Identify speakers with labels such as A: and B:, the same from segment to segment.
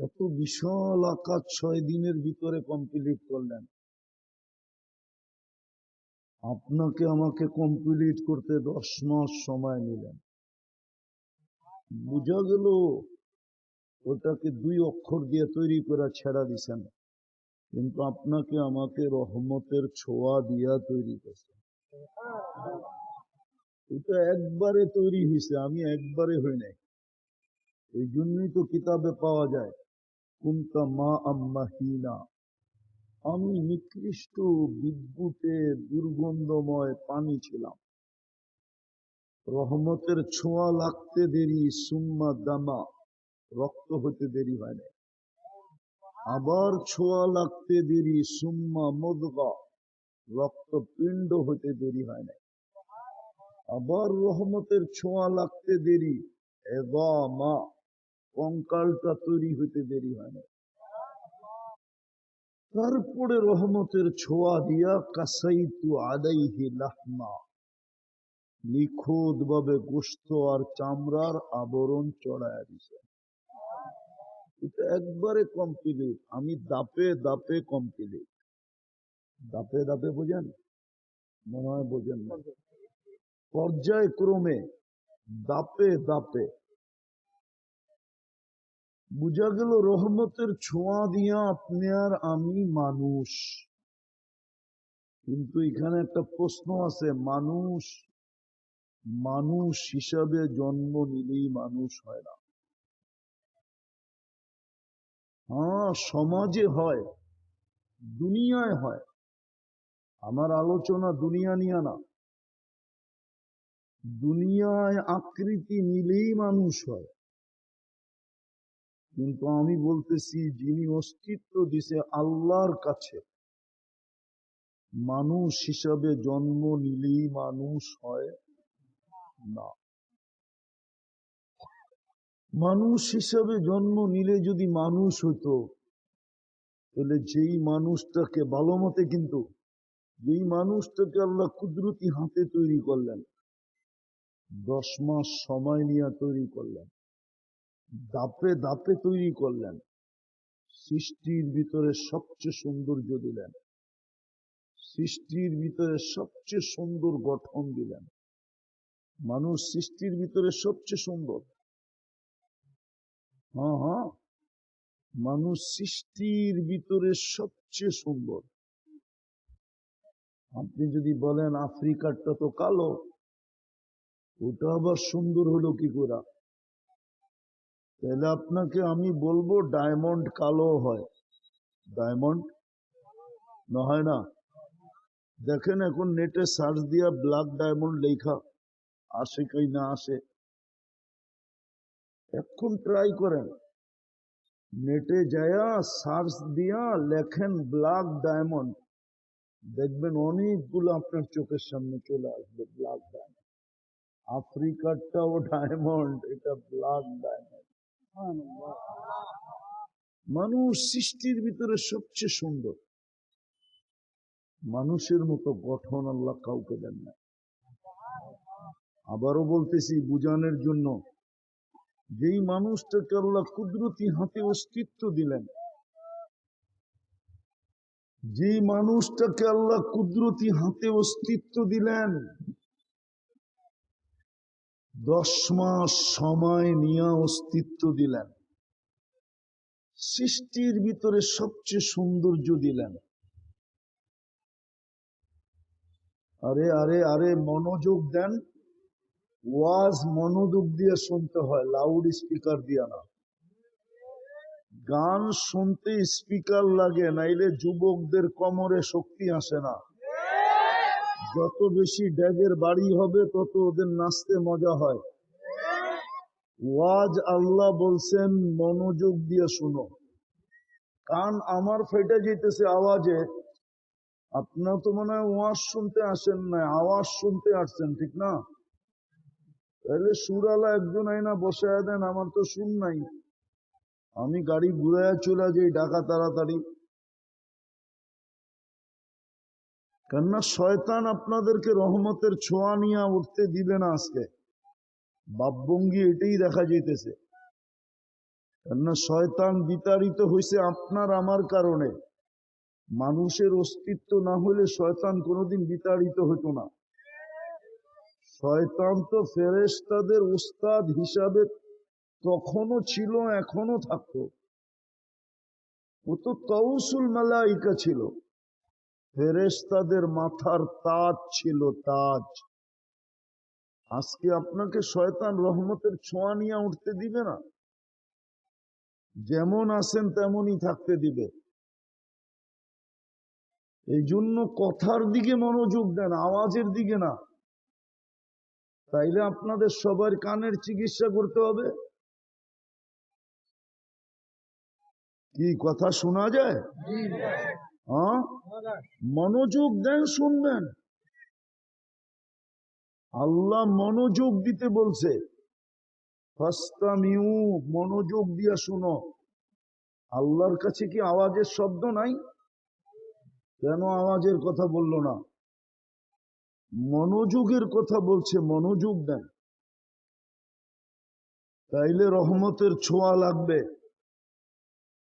A: এত বিশাল আকাশ 6 দিনের ভিতরে কমপ্লিট করলেন। আপনাকে আমাকে কমপ্লিট করতে 10 মাস সময় নিলেন। বুঝা গেল ওটাকে 2 অক্ষর দিয়ে তৈরি করে ছেড়া দিছেন, কিন্তু আপনাকে আমাকে রহমতের ছোঁয়া দিয়া তৈরি করছেন। এটা একবারে তৈরি হয়েছে, আমি একবারে হই নাই। এই জন্যই তো কিতাবে পাওয়া যায় কুনতা মা আম্মাহিনা, আমি নিকৃষ্ট বিদ্যুতে দুর্গন্ধময় পানি ছিলাম। রহমতের ছোঁয়া লাগতে দেরি, সুম্মা দামা, রক্ত হতে দেরি হয় না। আবার ছোঁয়া লাগতে দেরি, সুম্মা মুদগা, রক্তপিণ্ড হতে দেরি হয় না। আবার রহমতের ছোঁয়া লাগতে দেরি, এদামা, কঙ্কালটা তৈরি হতে দেরি হয় না। তারপরে রহমতের ছোঁয়া দিয়া কাসাইতু আলাইহি লাহমা, নিখুঁত ভাবে গোশত আর চামড়ার আবরণ চড়াইয়া দিছে। এটা একবারে কমপ্লিট। আমি দাপে দাপে কমপ্লিট। দাপে দাপে বোঝেন? মনে হয় বোঝেন না। পর্যায়ক্রমে, দাপে দাপে। বুঝা গেল রহমতের ছোঁয়া দিয়া আপনি আর আমি মানুষ। কিন্তু এখানে একটা প্রশ্ন আছে, মানুষ মানুষ হিসাবে জন্ম নিলেই মানুষ হয় না। হ্যাঁ, সমাজে হয়, দুনিয়ায় হয়। আমার আলোচনা দুনিয়া নিয়ে না। দুনিয়ায় আকৃতি নিলেই মানুষ হয়, কিন্তু আমি বলতেছি যিনি অস্তিত্ব দিছে আল্লাহর কাছে, মানুষ হিসাবে জন্ম নিলেই মানুষ হয় না। মানুষ হিসাবে জন্ম নিলে যদি মানুষ হতো, তাহলে যেই মানুষটাকে ভালো মতে, কিন্তু যেই মানুষটাকে আল্লাহ কুদরতি হাতে তৈরি করলেন, 10 মাস সময় নিয়ে তৈরি করলেন, দাপে দাপে তৈরি করলেন, সৃষ্টির ভিতরে সবচেয়ে সৌন্দর্য দিলেন, সৃষ্টির ভিতরে সবচেয়ে সুন্দর গঠন দিলেন। মানুষ সৃষ্টির ভিতরে সবচেয়ে সুন্দর। হ্যাঁ হ্যাঁ, মানুষ সৃষ্টির ভিতরে সবচেয়ে সুন্দর। আপনি যদি বলেন আফ্রিকারটা তো কালো, ওটা আবার সুন্দর হলো কি করে? তাহলে আপনাকে আমি বলবো ডায়মন্ড কালো হয়, ডায়মন্ড না হয় না। দেখেন এখন নেটে সার্চ দিয়া ব্ল্যাক ডায়মন্ড লেখা আসে কি না আসে, এখন ট্রাই করেন, নেটে যায়া সার্চ দিয়া লেখেন ব্ল্যাক ডায়মন্ড, দেখবেন অনেকগুলো আপনার চোখের সামনে চলে আসবে ব্ল্যাক ডায়মন্ড। আফ্রিকারটাও ডায়মন্ড, এটা ব্ল্যাক ডায়মন্ড। মানুষ সৃষ্টির ভিতরে সবচেয়ে সুন্দর। মানুষের মতো গঠন আল্লাহ কাউকে দেন না। আবারও বলতেছি বুঝানোর জন্য, যেই মানুষটাকে আল্লাহ কুদরতি হাতে অস্তিত্ব দিলেন, যেই মানুষটাকে আল্লাহ কুদরতি হাতে অস্তিত্ব দিলেন, 10 মাস সময় নিয়ে অস্তিত্ব দিলেন, সৃষ্টির ভিতরে সবচেয়ে সৌন্দর্য দিলেন। আরে আরে আরে মনোযোগ দেন, ওয়াজ মনোযোগ দিয়ে শুনতে হয়, লাউড স্পিকার দিয়া না। গান শুনতে স্পিকার লাগে, নাইলে যুবকদের কোমরে শক্তি আসে না। যত বেশি ড্যাগের বাড়ি হবে তত ওদের নাচতে মজা হয়। ওয়াজ আল্লাহ বলছেন মনোযোগ দিয়ে শুনো। কান আমার ফেটে যেতেছে আওয়াজে, আপনার তো মনে হয় ওয়াজ শুনতে আসেন না, আওয়াজ শুনতে আসছেন, ঠিক না? তাহলে সুরালা একজন আইনা বসায় দেন, আমার তো শুন নাই, আমি গাড়ি ঘুরাইয়া চলে যাই ঢাকা তাড়াতাড়ি। কেননা শয়তান আপনাদেরকে রহমতের ছোঁয়া নিয়ে উঠতে দিবে না। আজকে বাপভঙ্গি এটাই দেখা যেতেছে। কেননা শয়তান বিতাড়িত হয়েছে আপনার আমার কারণে। মানুষের অস্তিত্ব না হলে শয়তান কোনোদিন বিতাড়িত হতো না। শয়তান তো ফেরেশতাদের উস্তাদ হিসাবে তখনও ছিল, এখনো থাকতো। ও তো তাউসুল মালাইকা ছিল, ফেরেশতাদের মাথার তাজ ছিল, তাজ। আজকে আপনাকে শয়তান রহমতের ছোঁয়া নিয়ে উঠতে দিবে না, যেমন আছেন তেমনই থাকতে দিবে। এই জন্য কথার দিকে মনোযোগ দেন, আওয়াজের দিকে না। তাইলে আপনাদের সবার কানের চিকিৎসা করতে হবে। কি কথা শোনা যায়? হ্যাঁ, মনোযোগ দেন, শুনবেন। আল্লাহ মনোযোগ দিতে বলছে, ফাস্তামিউ, মনোযোগ দিয়া শুনো। আল্লাহর কাছে কি আওয়াজের শব্দ নাই? কেন আওয়াজের কথা বললো না? মনোযোগের কথা বলছে, মনোযোগ দেন। তাইলে রহমতের ছোঁয়া লাগবে।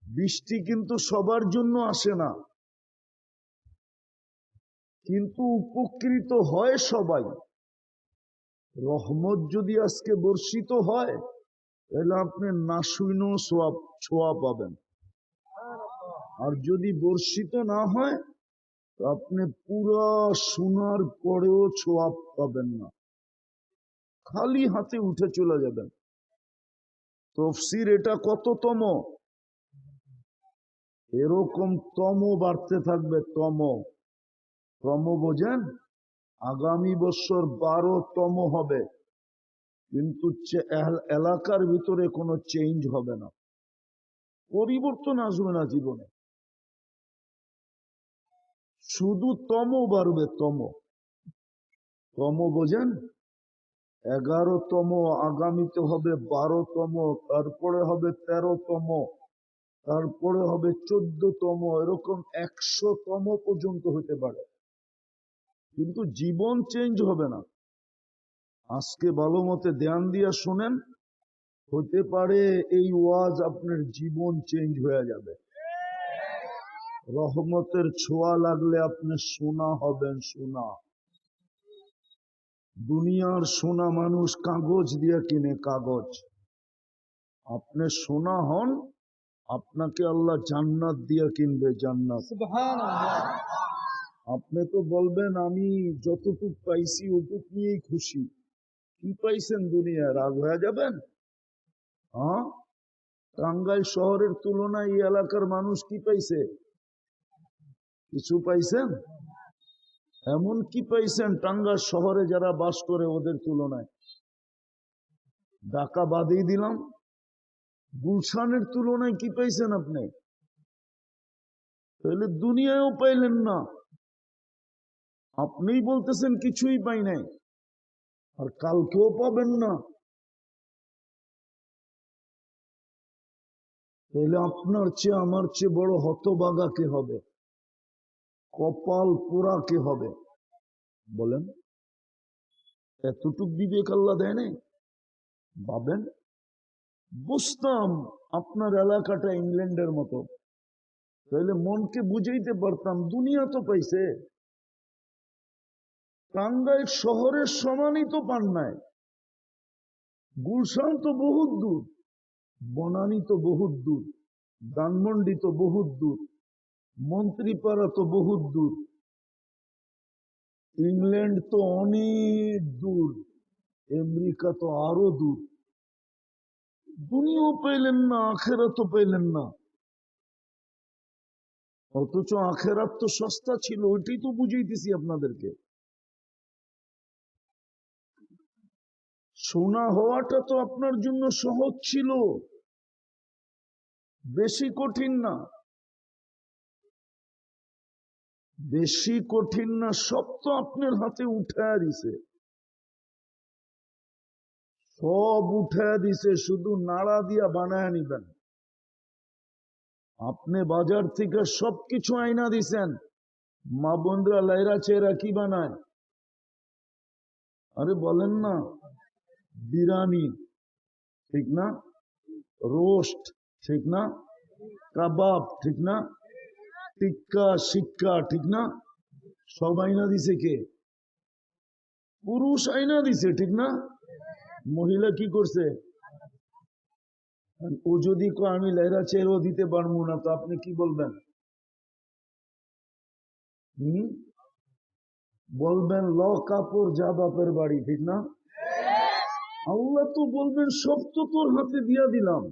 A: বৃষ্টি কিন্তু সবার জন্য আসে না, কিন্তু উপকৃত হয় সবাই। রহমত যদি আজকে বর্ষিত হয়, তাহলে আপনি না শুনেও ছোঁয়া পাবেন। আর যদি বর্ষিত না হয়, তো আপনি পুরা শোনার পরেও ছোঁয়া পাবেন না, খালি হাতে উঠে চলে যাবেন। তফসির এটা কততম? এরকম তম বাড়তে থাকবে, তম। তম বোঝেন? আগামী বছর 12তম হবে, কিন্তু এলাকার ভিতরে কোনো চেঞ্জ হবে না, পরিবর্তন আসবে না জীবনে। শুধু তম বাড়বে, তম। তম বোঝেন? 11তম, আগামীতে হবে 12তম, তারপরে হবে 13তম, তারপরে হবে 14তম, এরকম 100তম পর্যন্ত হতে পারে, কিন্তু জীবন চেঞ্জ হবে না। আজকে ভালো মতে ধ্যান দিয়া শুনেন, হতে পারে এই ওয়াজ আপনার জীবন চেঞ্জ হয়ে যাবে। রহমতের ছোঁয়া লাগলে আপনি সোনা হবেন, সোনা। দুনিয়ার সোনা মানুষ কাগজ দিয়ে কিনে, কাগজ। আপনি সোনা হন, আপনাকে আল্লাহ জান্নাত দিয়ে কিনবে, জান্নাত। আপনি তো বলবেন আমি যতটুক পাইছি ওটুক নিয়েই খুশি। কি পাইছেন দুনিয়ায়, রাগ হয়ে যাবেন? হ্যাঁ, টাঙ্গাইল শহরের তুলনায় এই এলাকার মানুষ কি পাইছে? কিছু পাইছেন? এমন কি পাইছেন টাঙ্গাইল শহরে যারা বাস করে ওদের তুলনায়? ঢাকা বাদেই দিলাম, গুলশানের তুলনায় কি পাইছেন আপনি? তাহলে দুনিয়ায়ও পাইলেন না, আপনিই বলতেছেন কিছুই পাই নাই, আর কালকেও পাবেন না। তাহলে আপনার চেয়ে আমার চেয়ে বড় হতভাগা কে হবে, কপাল পোড়া কে হবে বলেন? এতটুক বিবেক আল্লাহ দেয় নাই? ভাবেন, বুঝতাম আপনার এলাকাটা ইংল্যান্ডের মতো, তাহলে মনকে বুঝাইতে পারতাম দুনিয়া তো পাইছে। টাঙ্গাইল শহরের সমানই তো পান নাই। গুলশান তো বহুত দূর, বনানী তো বহুত দূর, ধানমন্ডি তো বহুত দূর, মন্ত্রীপাড়া তো বহুত দূর, ইংল্যান্ড তো অনেক দূর, আমেরিকা তো আরো দূর। দুনিয়াও পেলেন না, আখেরাতও পেলেন না। অথচ আখেরাত তো সস্তা ছিল, ওইটাই তো বুঝাইতেছি আপনাদেরকে। সোনা হওয়াটা তো আপনার জন্য সহজ ছিল, বেশি কঠিন না, বেশি কঠিন না, সব তো আপনার হাতে উঠায় দিছে, সব উঠায় দিছে, শুধু নাড়া দিয়া বানায় নিবেন। আপনি বাজার থেকে সবকিছু আইনা দিছেন, মা বোনরা লাইরা চেরা কি বানায়? আরে বলেন না, বিরিয়ানি, ঠিক না, রোস্ট, ঠিক না? কাবাব ঠিক না? টিক্কা শিক্কা ঠিক না? সব আইনা দিছে কে? পুরুষ আইনা দিছে ঠিক না? মহিলা কি করছে? ও যদি আমি লেরা চেরও দিতে পারবো না, তো আপনি কি বলবেন? বলবেন ল কাপড় যা বাপের বাড়ি ঠিক না? আল্লাহ তো বলবেন সব তো তোর হাতে দিয়া দিলাম,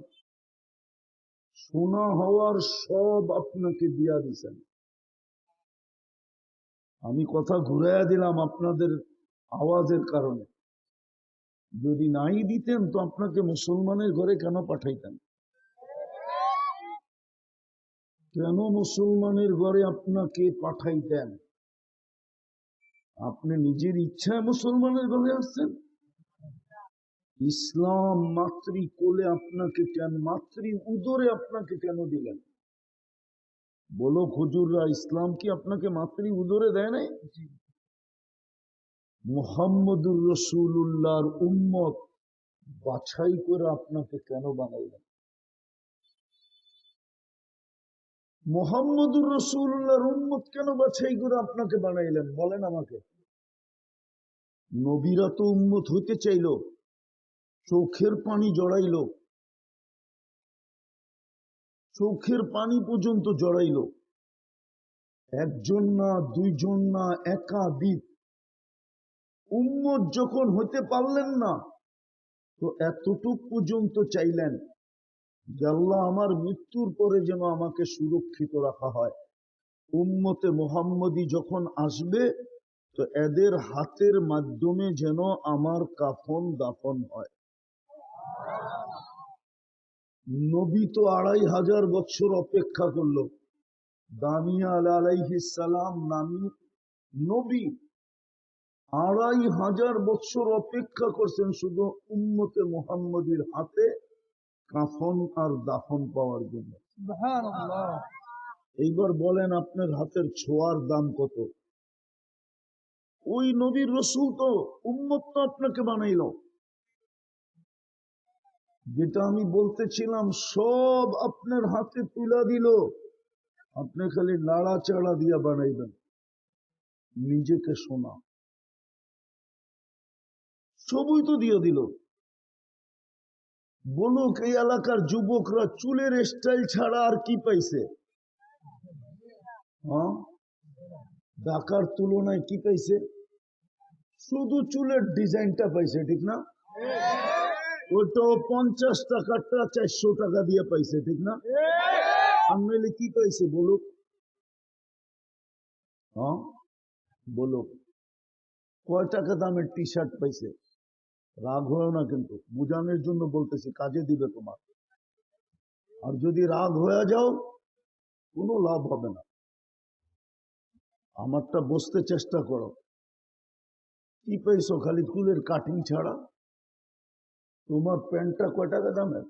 A: সোনা হওয়ার সব আপনাকে দিয়া দিছেন। আমি কথা ঘুরাইয়া দিলাম আপনাদের আওয়াজের কারণে। যদি নাই দিতেন তো আপনাকে মুসলমানের ঘরে কেন পাঠাইতেন? কেন মুসলমানের ঘরে আপনাকে পাঠাইতেন? আপনি নিজের ইচ্ছায় মুসলমানের ঘরে আসছেন? ইসলাম মাতৃ কোলে আপনাকে কেন, মাতৃ উদরে আপনাকে কেন দিলেন? বলো হুজুররা, ইসলাম কি আপনাকে মাতৃ উদরে দেয় নাই? মুহাম্মদুর রাসূলুল্লাহর উম্মত বাছাই করে আপনাকে কেন বানাইলেন? মুহাম্মদুর রাসূলুল্লাহর উম্মত কেন বাছাই করে আপনাকে বানাইলেন বলেন আমাকে? নবীরা তো উম্মত হতে চাইল, চোখের পানি জড়াইল, চোখের পানি পর্যন্ত জড়াইল। একজন না, দুইজন না, একাধিক উম্মত যখন হতে পারলেন না, তো এতটুক পর্যন্ত চাইলেন যে আল্লাহ আমার মৃত্যুর পরে যেন আমাকে সুরক্ষিত রাখা হয়। উম্মতে মুহাম্মদী যখন আসবে তো এদের হাতের মাধ্যমে যেন আমার কাফন দাফন হয়। নবী তো ২৫০০ বছর অপেক্ষা করলো। দানিয়াল আলাইহিস সালাম নামী নবী ২৫০০ বছর অপেক্ষা করছেন শুধু উম্মতে মুহাম্মদীর হাতে কাফন আর দাফন পাওয়ার জন্য। সুবহানাল্লাহ। এইবার বলেন আপনার হাতের ছোঁয়ার দাম কত? ওই নবীর রসূল তো উম্মত তো আপনাকে বানাইল। যেটা আমি বলতেছিলাম সব আপনার হাতে তুলা দিল, আপনি খালি নাড়াচাড়া দিয়া বানাইবেন। নিজেকে শোনা সবই তো দিয়ে দিল। বলুক এই এলাকার যুবকরা চুলের স্টাইল ছাড়া আর কি পাইছে? হ্যাঁ, ঢাকার তুলনায় কি পাইছে? শুধু চুলের ডিজাইনটা পাইছে ঠিক না? ওটাও 50 টাকাটা 400 টাকা দিয়ে পাইছে ঠিক না? আর নইলে কি পাইছে বলুক? হ্যাঁ বলুক, কয় টাকা দামের টি শার্ট পাইছে? রাগ হয় না, কিন্তু বুঝানোর জন্য বলতেছি, কাজে দিবে তোমার। আর যদি রাগ হয়ে যাও কোনো লাভ হবে না। আমারটা বুঝতে চেষ্টা করো। কি পাইছো? খালি চুলের কাটিং ছাড়া। তোমার প্যান্টটা কয় টাকা দামের?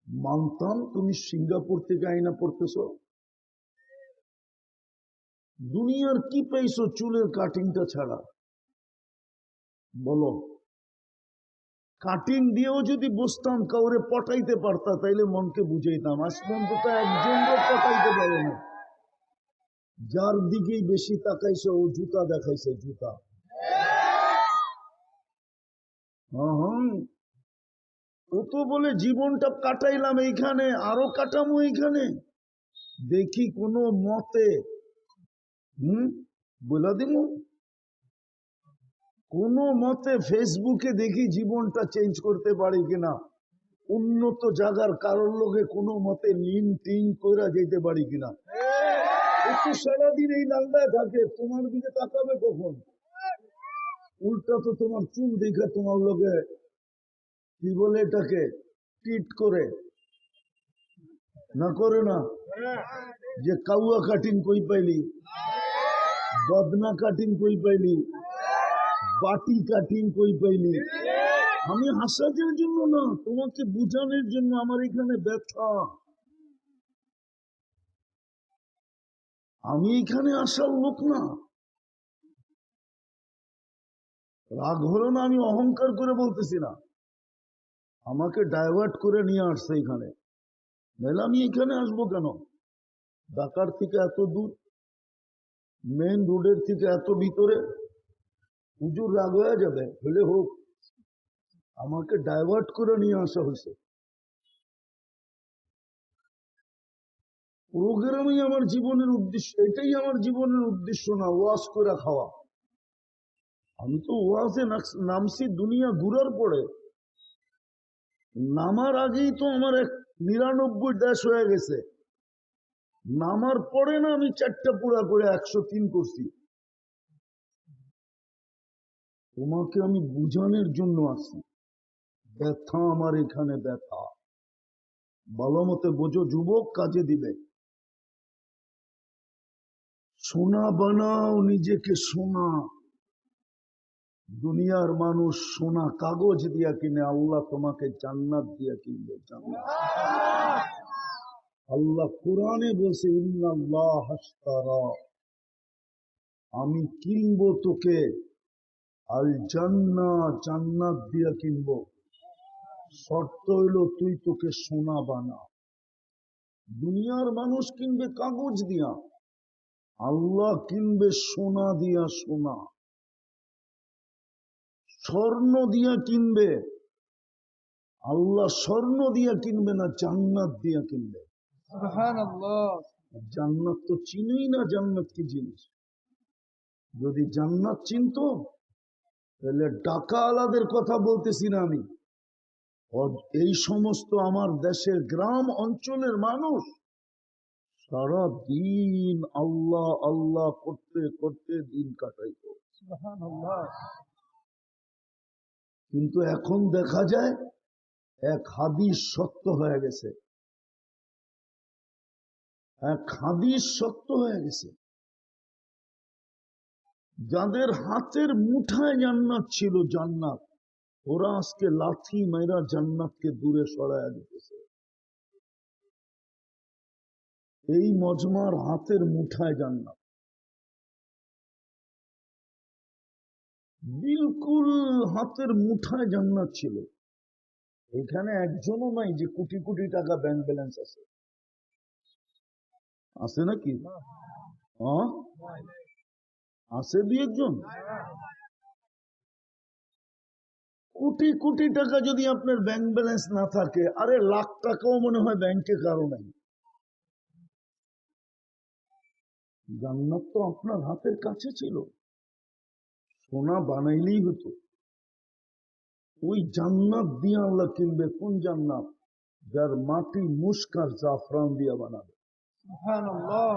A: মানতাম তুমি সিঙ্গাপুর থেকে আইনা পড়তেছো। দুনিয়ার কি পাইছো চুলের কাটিংটা ছাড়া? বলো। কাটিং দিয়েও যদি বুঝতাম কাউরে পটাইতে পারতা তাইলে মনকে বুঝাইতাম। আজ পর্যন্ত একজনও পটাইতে পারে না। যার দিকেই বেশি তাকাইছে ও জুতা দেখাইছে, জুতা। ও তো বলে জীবনটা কাটাইলাম এইখানে, আরো কাটামো এইখানে। দেখি কোনো মতে বলে দিব, কোনো মতে ফেসবুকে দেখি জীবনটা চেঞ্জ করতে পারি কিনা, উন্নত জায়গার কারোর লোকে কোনো মতে লিন টিন করে যেতে পারি কিনা। একটু সারাদিন এই লালদায় থাকে, তোমার দিকে তাকাবে কখন? উল্টা তো তোমার চুল দেখে তোমার লোকে কি বলে এটাকে টিট করে না, করে না? যে কাউয়া কাটিং কই পাইলি, বদনা কাটিং কই পাইলি, বাটি কাটিং কই পাইলি। আমি হাসাদের জন্য না, তোমাকে বুঝানোর জন্য। আমার এখানে ব্যথা। আমি এখানে আসার লোক না। রাগ হলো না, আমি অহংকার করে বলতেছি না। আমাকে ডাইভার্ট করে নিয়ে আসছে এখানে, নাহলে আমি এখানে আসবো কেন? ঢাকার থেকে এত দূর, মেইন রোডের থেকে এত ভিতরে, হুজুর রাগ হয়ে যাবে, হলে হোক, আমাকে ডাইভার্ট করে নিয়ে আসা হয়েছে। প্রোগ্রামই আমার জীবনের উদ্দেশ্য, এটাই আমার জীবনের উদ্দেশ্য না ওয়াজ করে খাওয়া। আমি তো ওয়াজে নামছি দুনিয়া ঘুরার পরে, নামার আগেই তো আমার 99 দেশ হয়ে গেছে। নামার পরে না আমি 4টা পুরা করে 103 করছি। তোমাকে আমি বুঝানোর জন্য আছি, ব্যথা আমার এখানে, ব্যথা ভালো মতে বোঝো যুবক, কাজে দিবে। সোনা বানাও নিজেকে, সোনা। দুনিয়ার মানুষ সোনা কাগজ দিয়া কিনে, আল্লাহ তোমাকে জান্নাত দিয়া কিনবে, জান্নাত। আল্লাহ কোরআনে বলছে, ইন্নাল্লাহ হাশতারা, আমি কিনবো তোকে আল জান্নাত, জান্নাত দিয়া কিনবো। শর্ত হইল তুই তোকে সোনা বানা। দুনিয়ার মানুষ কিনবে কাগজ দিয়া, আল্লাহ কিনবে সোনা দিয়া, সোনা। স্বর্ণ দিয়া কিনবে, আল্লাহ স্বর্ণ দিয়া কিনবে না, জান্নাত দিয়া কিনবে। সুবহানাল্লাহ। জান্নাত তো চিনেই না, জান্নাত কি জিনিস। যদি জান্নাত চিনতো তাহলে টাকা আলাদের কথা বলতেছি না আমি, এই সমস্ত আমার দেশের গ্রাম অঞ্চলের মানুষ সারা দিন আল্লাহ আল্লাহ করতে করতে দিন কাটাইত। সুবহানাল্লাহ। কিন্তু এখন দেখা যায় এক হাদিস সত্য হয়ে গেছে, এক হাদিস সত্য হয়ে গেছে। যাদের হাতের মুঠায় জান্নাত ছিল, জান্নাত, ওরা আজকে লাথি মাইরা জান্নাতকে দূরে সরাইয়া দিতেছে। এই মজমার হাতের মুঠায় জান্নাত, বিলকুল হাতের মুঠায় জান্নাত ছিল। এখানে একজনও নাই যে কোটি কোটি টাকা ব্যাংক ব্যালেন্স আছে, আছে নাকি? আছে 2-1 জন। কোটি কোটি টাকা যদি আপনার ব্যাংক ব্যালেন্স না থাকে, আরে লাখ টাকাও মনে হয় ব্যাংকে কারো নাই। জান্নাত তো আপনার হাতের কাছে ছিল, সোনা বানাইলেই হতো। ওই জান্নাত দিয়ে আল্লাহ কিনবে। কোন জান্নাত? যার মাটি মুস্ক আর জাফরান দিয়া বানাবে। সুবহানাল্লাহ।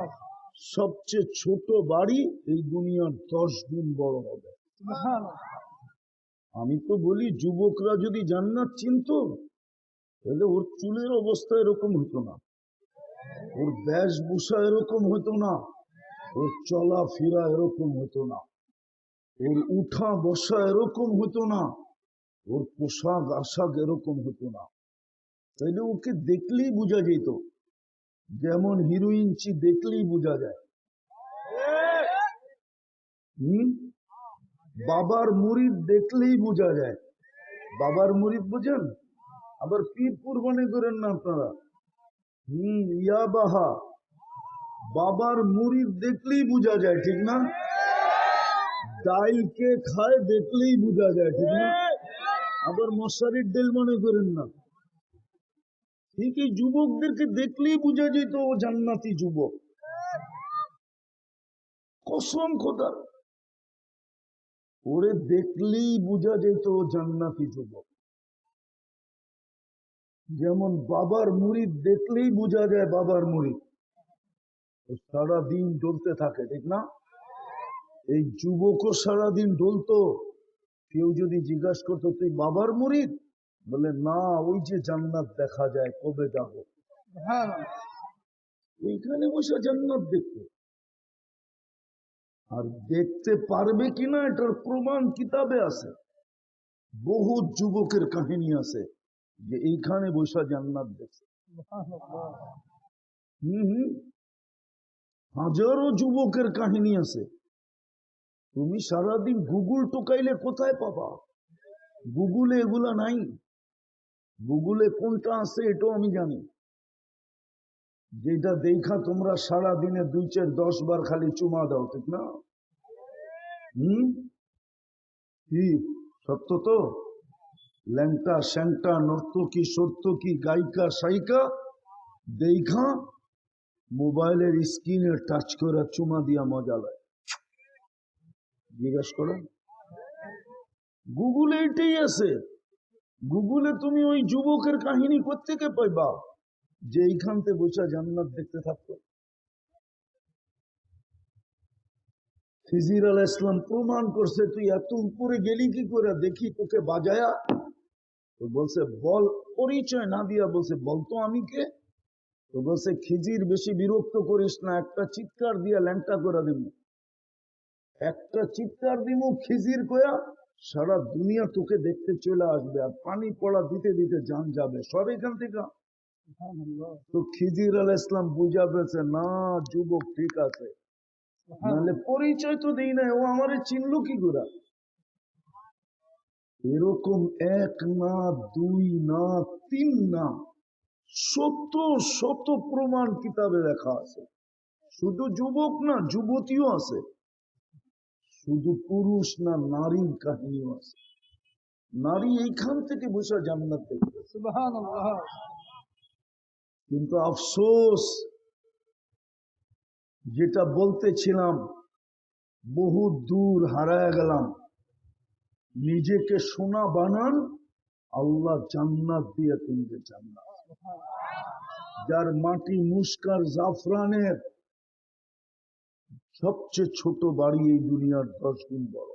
A: সবচেয়ে ছোট বাড়ি এই দুনিয়ার 10 গুণ বড় হবে। সুবহানাল্লাহ। আমি তো বলি যুবকরা যদি জান্নাত চিনতো তাহলে ওর চুলের অবস্থা এরকম হতো না, ওর বেশভূষা এরকম হতো না, ওর চলাফেরা এরকম হতো না, ওর উঠা বসা এরকম হতো না, ওর পোশাক আশাক এরকম হতো না। তাইলে ওকে দেখলেই বোঝা যেত, যেমন হিরোইনচি দেখলেই বোঝা যায়। বাবার মুরিদ দেখলেই বোঝা যায়। বাবার মুরিদ বুঝেন? আবার পীর কুরবানি করেন না আপনারা। ইয়া বাহা, বাবার মুরিদ দেখলেই বোঝা যায়, ঠিক না? ডাইলকে খায় দেখলেই বোঝা যায়, ঠিক না? আবার মশারির ডেল মনে করেন না। ঠিক এই যুবকদেরকে দেখলেই বোঝা যেত ও জান্নাতি যুবক। কসম খোদার, ওরে দেখলেই বোঝা যেত ও জান্নাতি যুবক। যেমন বাবার মুরিদ দেখলেই বোঝা যায় বাবার মুরিদ, সারাদিন ডলতে থাকে, ঠিক না? এই যুবকও সারাদিন ডলতো। কেউ যদি জিজ্ঞাসা করতো তুই বাবার মুরিদ, বলে না, ওই যে জান্নাত দেখা যায়, কবে যাবো। ওইখানে বসে জান্নাত দেখতে, আর দেখতে পারবে কিনা এটার প্রমাণ কিতাবে আছে। বহু যুবকের কাহিনী আছে যে এইখানে বসে জান্নাত দেখছে। হাজারো যুবকের কাহিনী আছে। তুমি সারাদিন গুগল টোকাইলে কোথায় পাবা? গুগলে এগুলা নাই। গুগলে কোনটা আছে এটাও আমি জানি, যেটা দেখা তোমরা সারা দিনে 2, 4, 10 বার খালি চুমা দাও, ঠিক না? কি সত্য তো? ল্যাংটা স্যাংটা নর্তকী সর্তকী গায়িকা সাইকা দেখা মোবাইলের স্ক্রিনে টাচ করে চুমা দিয়া মজা লয়। জিজ্ঞাসা করো, গুগলে এটাই আছে। গুগলে তুমি ওই যুবকের কাহিনী কোত্থেকে পাইবা যে এইখান থেকে বসে জান্নাত দেখতে থাকতো? খিজির আলাইহিস সালাম প্রমাণ করছে, তুই এত উপরে গেলি কি করে, দেখি তোকে বাজায়া। তো বলছে বল, পরিচয় না দিয়া বলছে বলতো আমি কে? তো বলছে খিজির বেশি বিরক্ত করিস না, একটা চিৎকার দিয়া ল্যাংটা করে দিব, একটা চিৎকার দিব খিজির কয়া, সারা দুনিয়া তোকে দেখতে চলে আসবে, আর পানি পড়া দিতে দিতে জান যাবে সব এখান থেকে। তো খিজির আলাইহিস সালাম বুঝা পেয়েছে, না যুবক ঠিক আছে, নাহলে পরিচয় তো দেই না, ও আমারে চিনলো কি করে? এরকম 1 না 2 না 3 না, শত শত প্রমাণ কিতাবে লেখা আছে। শুধু যুবক না, যুবতীও আছে, শুধু পুরুষ না, নারীর কাহিনীও আছে। নারী এইখান থেকে বসে জান্নাত দেখবে। সুবহানাল্লাহ। কিন্তু আফসোস, যেটা বলতেছিলাম বহু দূর হারায় গেলাম। নিজেকে সোনা বানান, আল্লাহ জান্নাত দিয়ে কিনতে চান না। যার মাটি মুস্কার জাফরানের সবচেয়ে ছোট বাড়ি এই দুনিয়ার 10 গুণ বড়।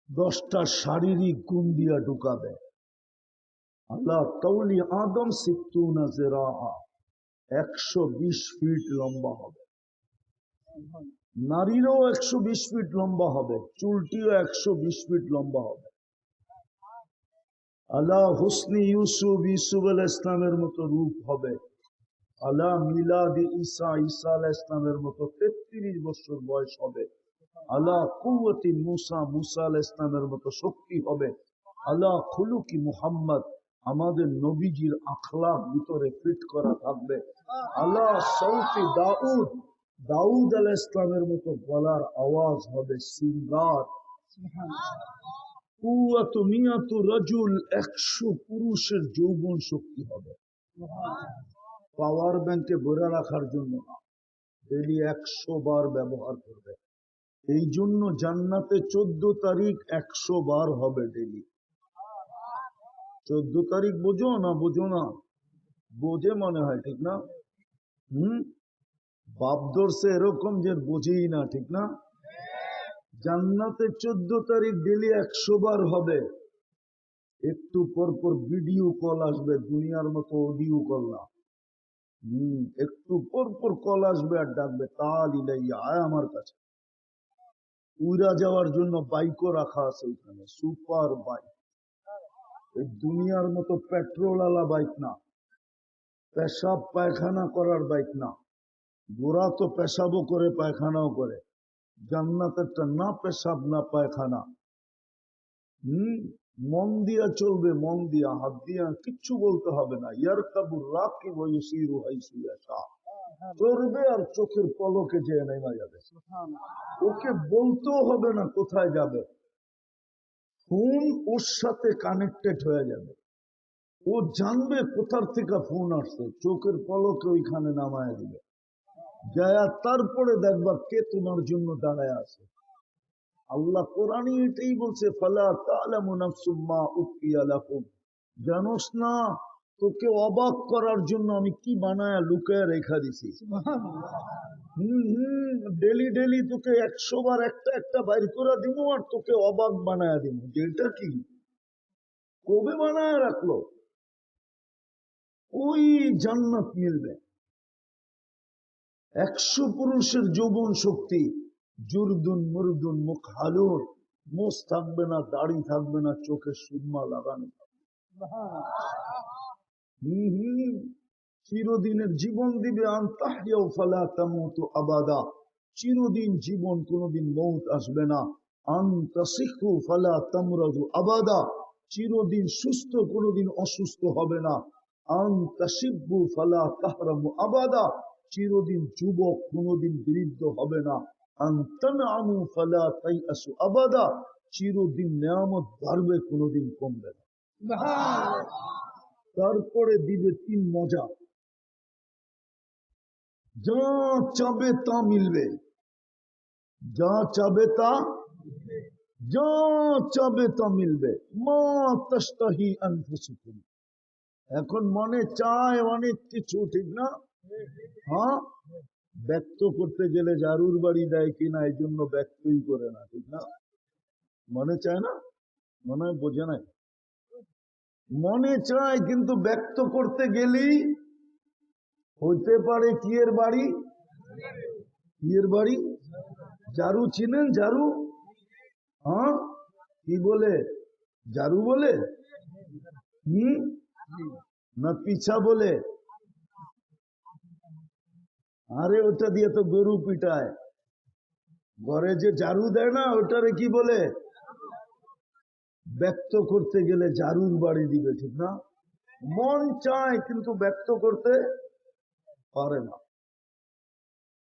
A: 10টা শারীরিক গুণ দিয়া ঢুকাবে। আল্লাহ তৌলি আদম 60 জিরা, 120 ফিট লম্বা হবে। নারীরও 120 ফিট লম্বা হবে, চুলটিও 120 ফিট লম্বা হবে। আল্লাহ হুসনি ইউসুফ, ইউসুফ আলাইহিস ইসলামের মতো রূপ হবে। আল্লাহ মিলাদি ঈসা, ঈসা আলাইহিস ইসলামের মতো 33 বছর বয়স হবে। আল্লাহ কুওয়াতি মুসা, মুসা আলাইহিস ইসলামের মতো শক্তি হবে। আল্লাহ খুলুকি মুহাম্মদ, আমাদের নবীজির আখলাক ভিতরে ফিট করা থাকবে। আল্লাহ সৌতি দাউদ, দাউদ আলাইহিস ইসলামের মতো গলার আওয়াজ হবে, সিঙ্গার। কুওয়াতু মিয়াতু রাজুল, 100 পুরুষের যৌবন শক্তি হবে। পাওয়ার ব্যাংকে ভরে রাখার জন্য না, ডেইলি 100 বার ব্যবহার করবে। এই জন্য জান্নাতে 14 তারিখ 100 বার হবে ডেইলি। 14 তারিখ বোঝো না? বোঝো না? বোঝে মনে হয়, ঠিক না? বাপ ধরছে এরকম যে বোঝেই না, ঠিক না? জান্নাতে 14 তারিখ ডেইলি 100 বার হবে। একটু পর পর ভিডিও কল আসবে, দুনিয়ার মতো অডিও কল না। একটু পর পর কল আসবে আর ডাকবে, তাল ইলাইয়া, আয় আমার কাছে। উড়া যাওয়ার জন্য বাইকও রাখা আছে ওইখানে, সুপার বাইক। এই দুনিয়ার মতো পেট্রোল আলা বাইক না, পেশাব পায়খানা করার বাইক না। গোরা তো পেশাবও করে পায়খানাও করে, জান্নাতেরটা না পেশাব না পায়খানা। মন দিয়া চলবে, মন দিয়া, হাত দিয়া কিচ্ছু বলতে হবে না। ইয়ারকাবুর রাকিব ওয়া ইউসিরু হাইসু ইয়াশা, চলবে আর চোখের পলকে যে নেমে যাবে। ওকে বলতেও হবে না কোথায় যাবে, ফোন ওর সাথে কানেক্টেড হয়ে যাবে। ও জানবে কোথার থেকে ফোন আসছে, চোখের পলকে ওইখানে নামায় দিবে। যায় তারপরে দেখবা কে তোমার জন্য দাঁড়ায় আছে। আল্লাহ কোরআনে এটাই বলছে, ফালা তা'লামু নাফসুম মা উখফিয়া লাহুম, জানোস না তোকে অবাক করার জন্য আমি কি বানায়া লুকায় রেখা দিছি। ডেলি ডেলি তোকে 100 বার একটা একটা বাইর করে দিব, আর তোকে অবাক বানায়া দিব। যেটা কি কবে বানায় রাখলো? ওই জান্নাত মিলবে। 100 পুরুষের যৌবন শক্তি, জুরদুন মুরদুন মুখ হালুর, মোষ থাকবে না, দাড়ি থাকবে না, চোখে সুরমা লাগানো। চিরদিনের জীবন দিবে। আনতাহইয়াউ ফালা তামুতু আবাদা, চিরদিন জীবন, কোনদিন মৌত আসবে না। আনতাসিহু ফালা তামরাদু আবাদা, চিরদিন সুস্থ, কোনোদিন অসুস্থ হবে না। আন্তাসিব্বু ফালা তাহরামু আবাদা, চিরদিন যুবক, কোনোদিন বৃদ্ধ হবে না। আনতানআমু ফালা তাইআসু আবাদা, চিরদিন নেয়ামত বাড়বে, কোনোদিন কমবে না। তারপরে দিবে তিন মজা, যা চাবে তা মিলবে, যা চাবে তা, যা চাবে তা মিলবে। মা তাশতাহি আনফুসুকুম, এখন মনে চায় অনেক কিছু, ঠিক না? হ্যাঁ, ব্যক্ত করতে গেলে জারুর বাড়ি দেয় কিনা, এই জন্য ব্যক্তই করে না, ঠিক না? মনে চায় না, মনে হয় বোঝে নাই। মনে চায়, কিন্তু ব্যক্ত করতে গেলেই হইতে পারে কি এর বাড়ি, কি এর বাড়ি। জারু চিনেন? জারু, হ্যাঁ, কি বলে? জারু বলে? না পিছা বলে? আরে ওটা দিয়ে তো গরু পিটায়, ঘরে যে জারু দেয় না, ওটারে কি বলে? ব্যক্ত করতে গেলে জারুর বাড়ি দিবে, ঠিক না? মন চায় কিন্তু ব্যক্ত করতে পারে না,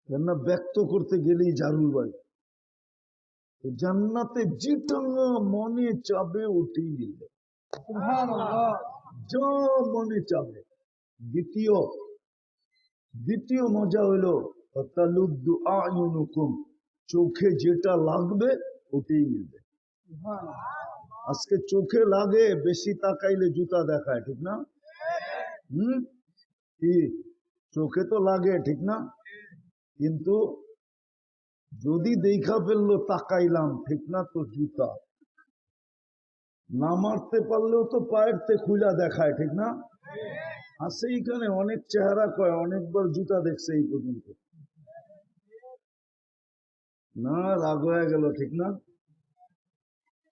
A: কেননা ব্যক্ত করতে গেলেই জারুর বাড়ি। জান্নাতে যেটা মনে চাবে ওটাই মিলবে, যা মনে চাবে। দ্বিতীয় মজা হইল তালুদ্দু আয়ুনুকুম, চোখে যেটা লাগবে ওটাই মিলবে। আজকে চোখে লাগে, বেশি তাকাইলে জুতা দেখায়, ঠিক না? কি চোখে তো লাগে, ঠিক না? কিন্তু যদি দেখা ফেললো তাকাইলাম, ঠিক না, তো জুতা না মারতে পারলেও তো পায়েরতে খুলা দেখায়, ঠিক না? আছে এখানে অনেক চেহারা কয় অনেকবার জুতা দেখছে এই পর্যন্ত, না রাগ হয়ে গেল, ঠিক না?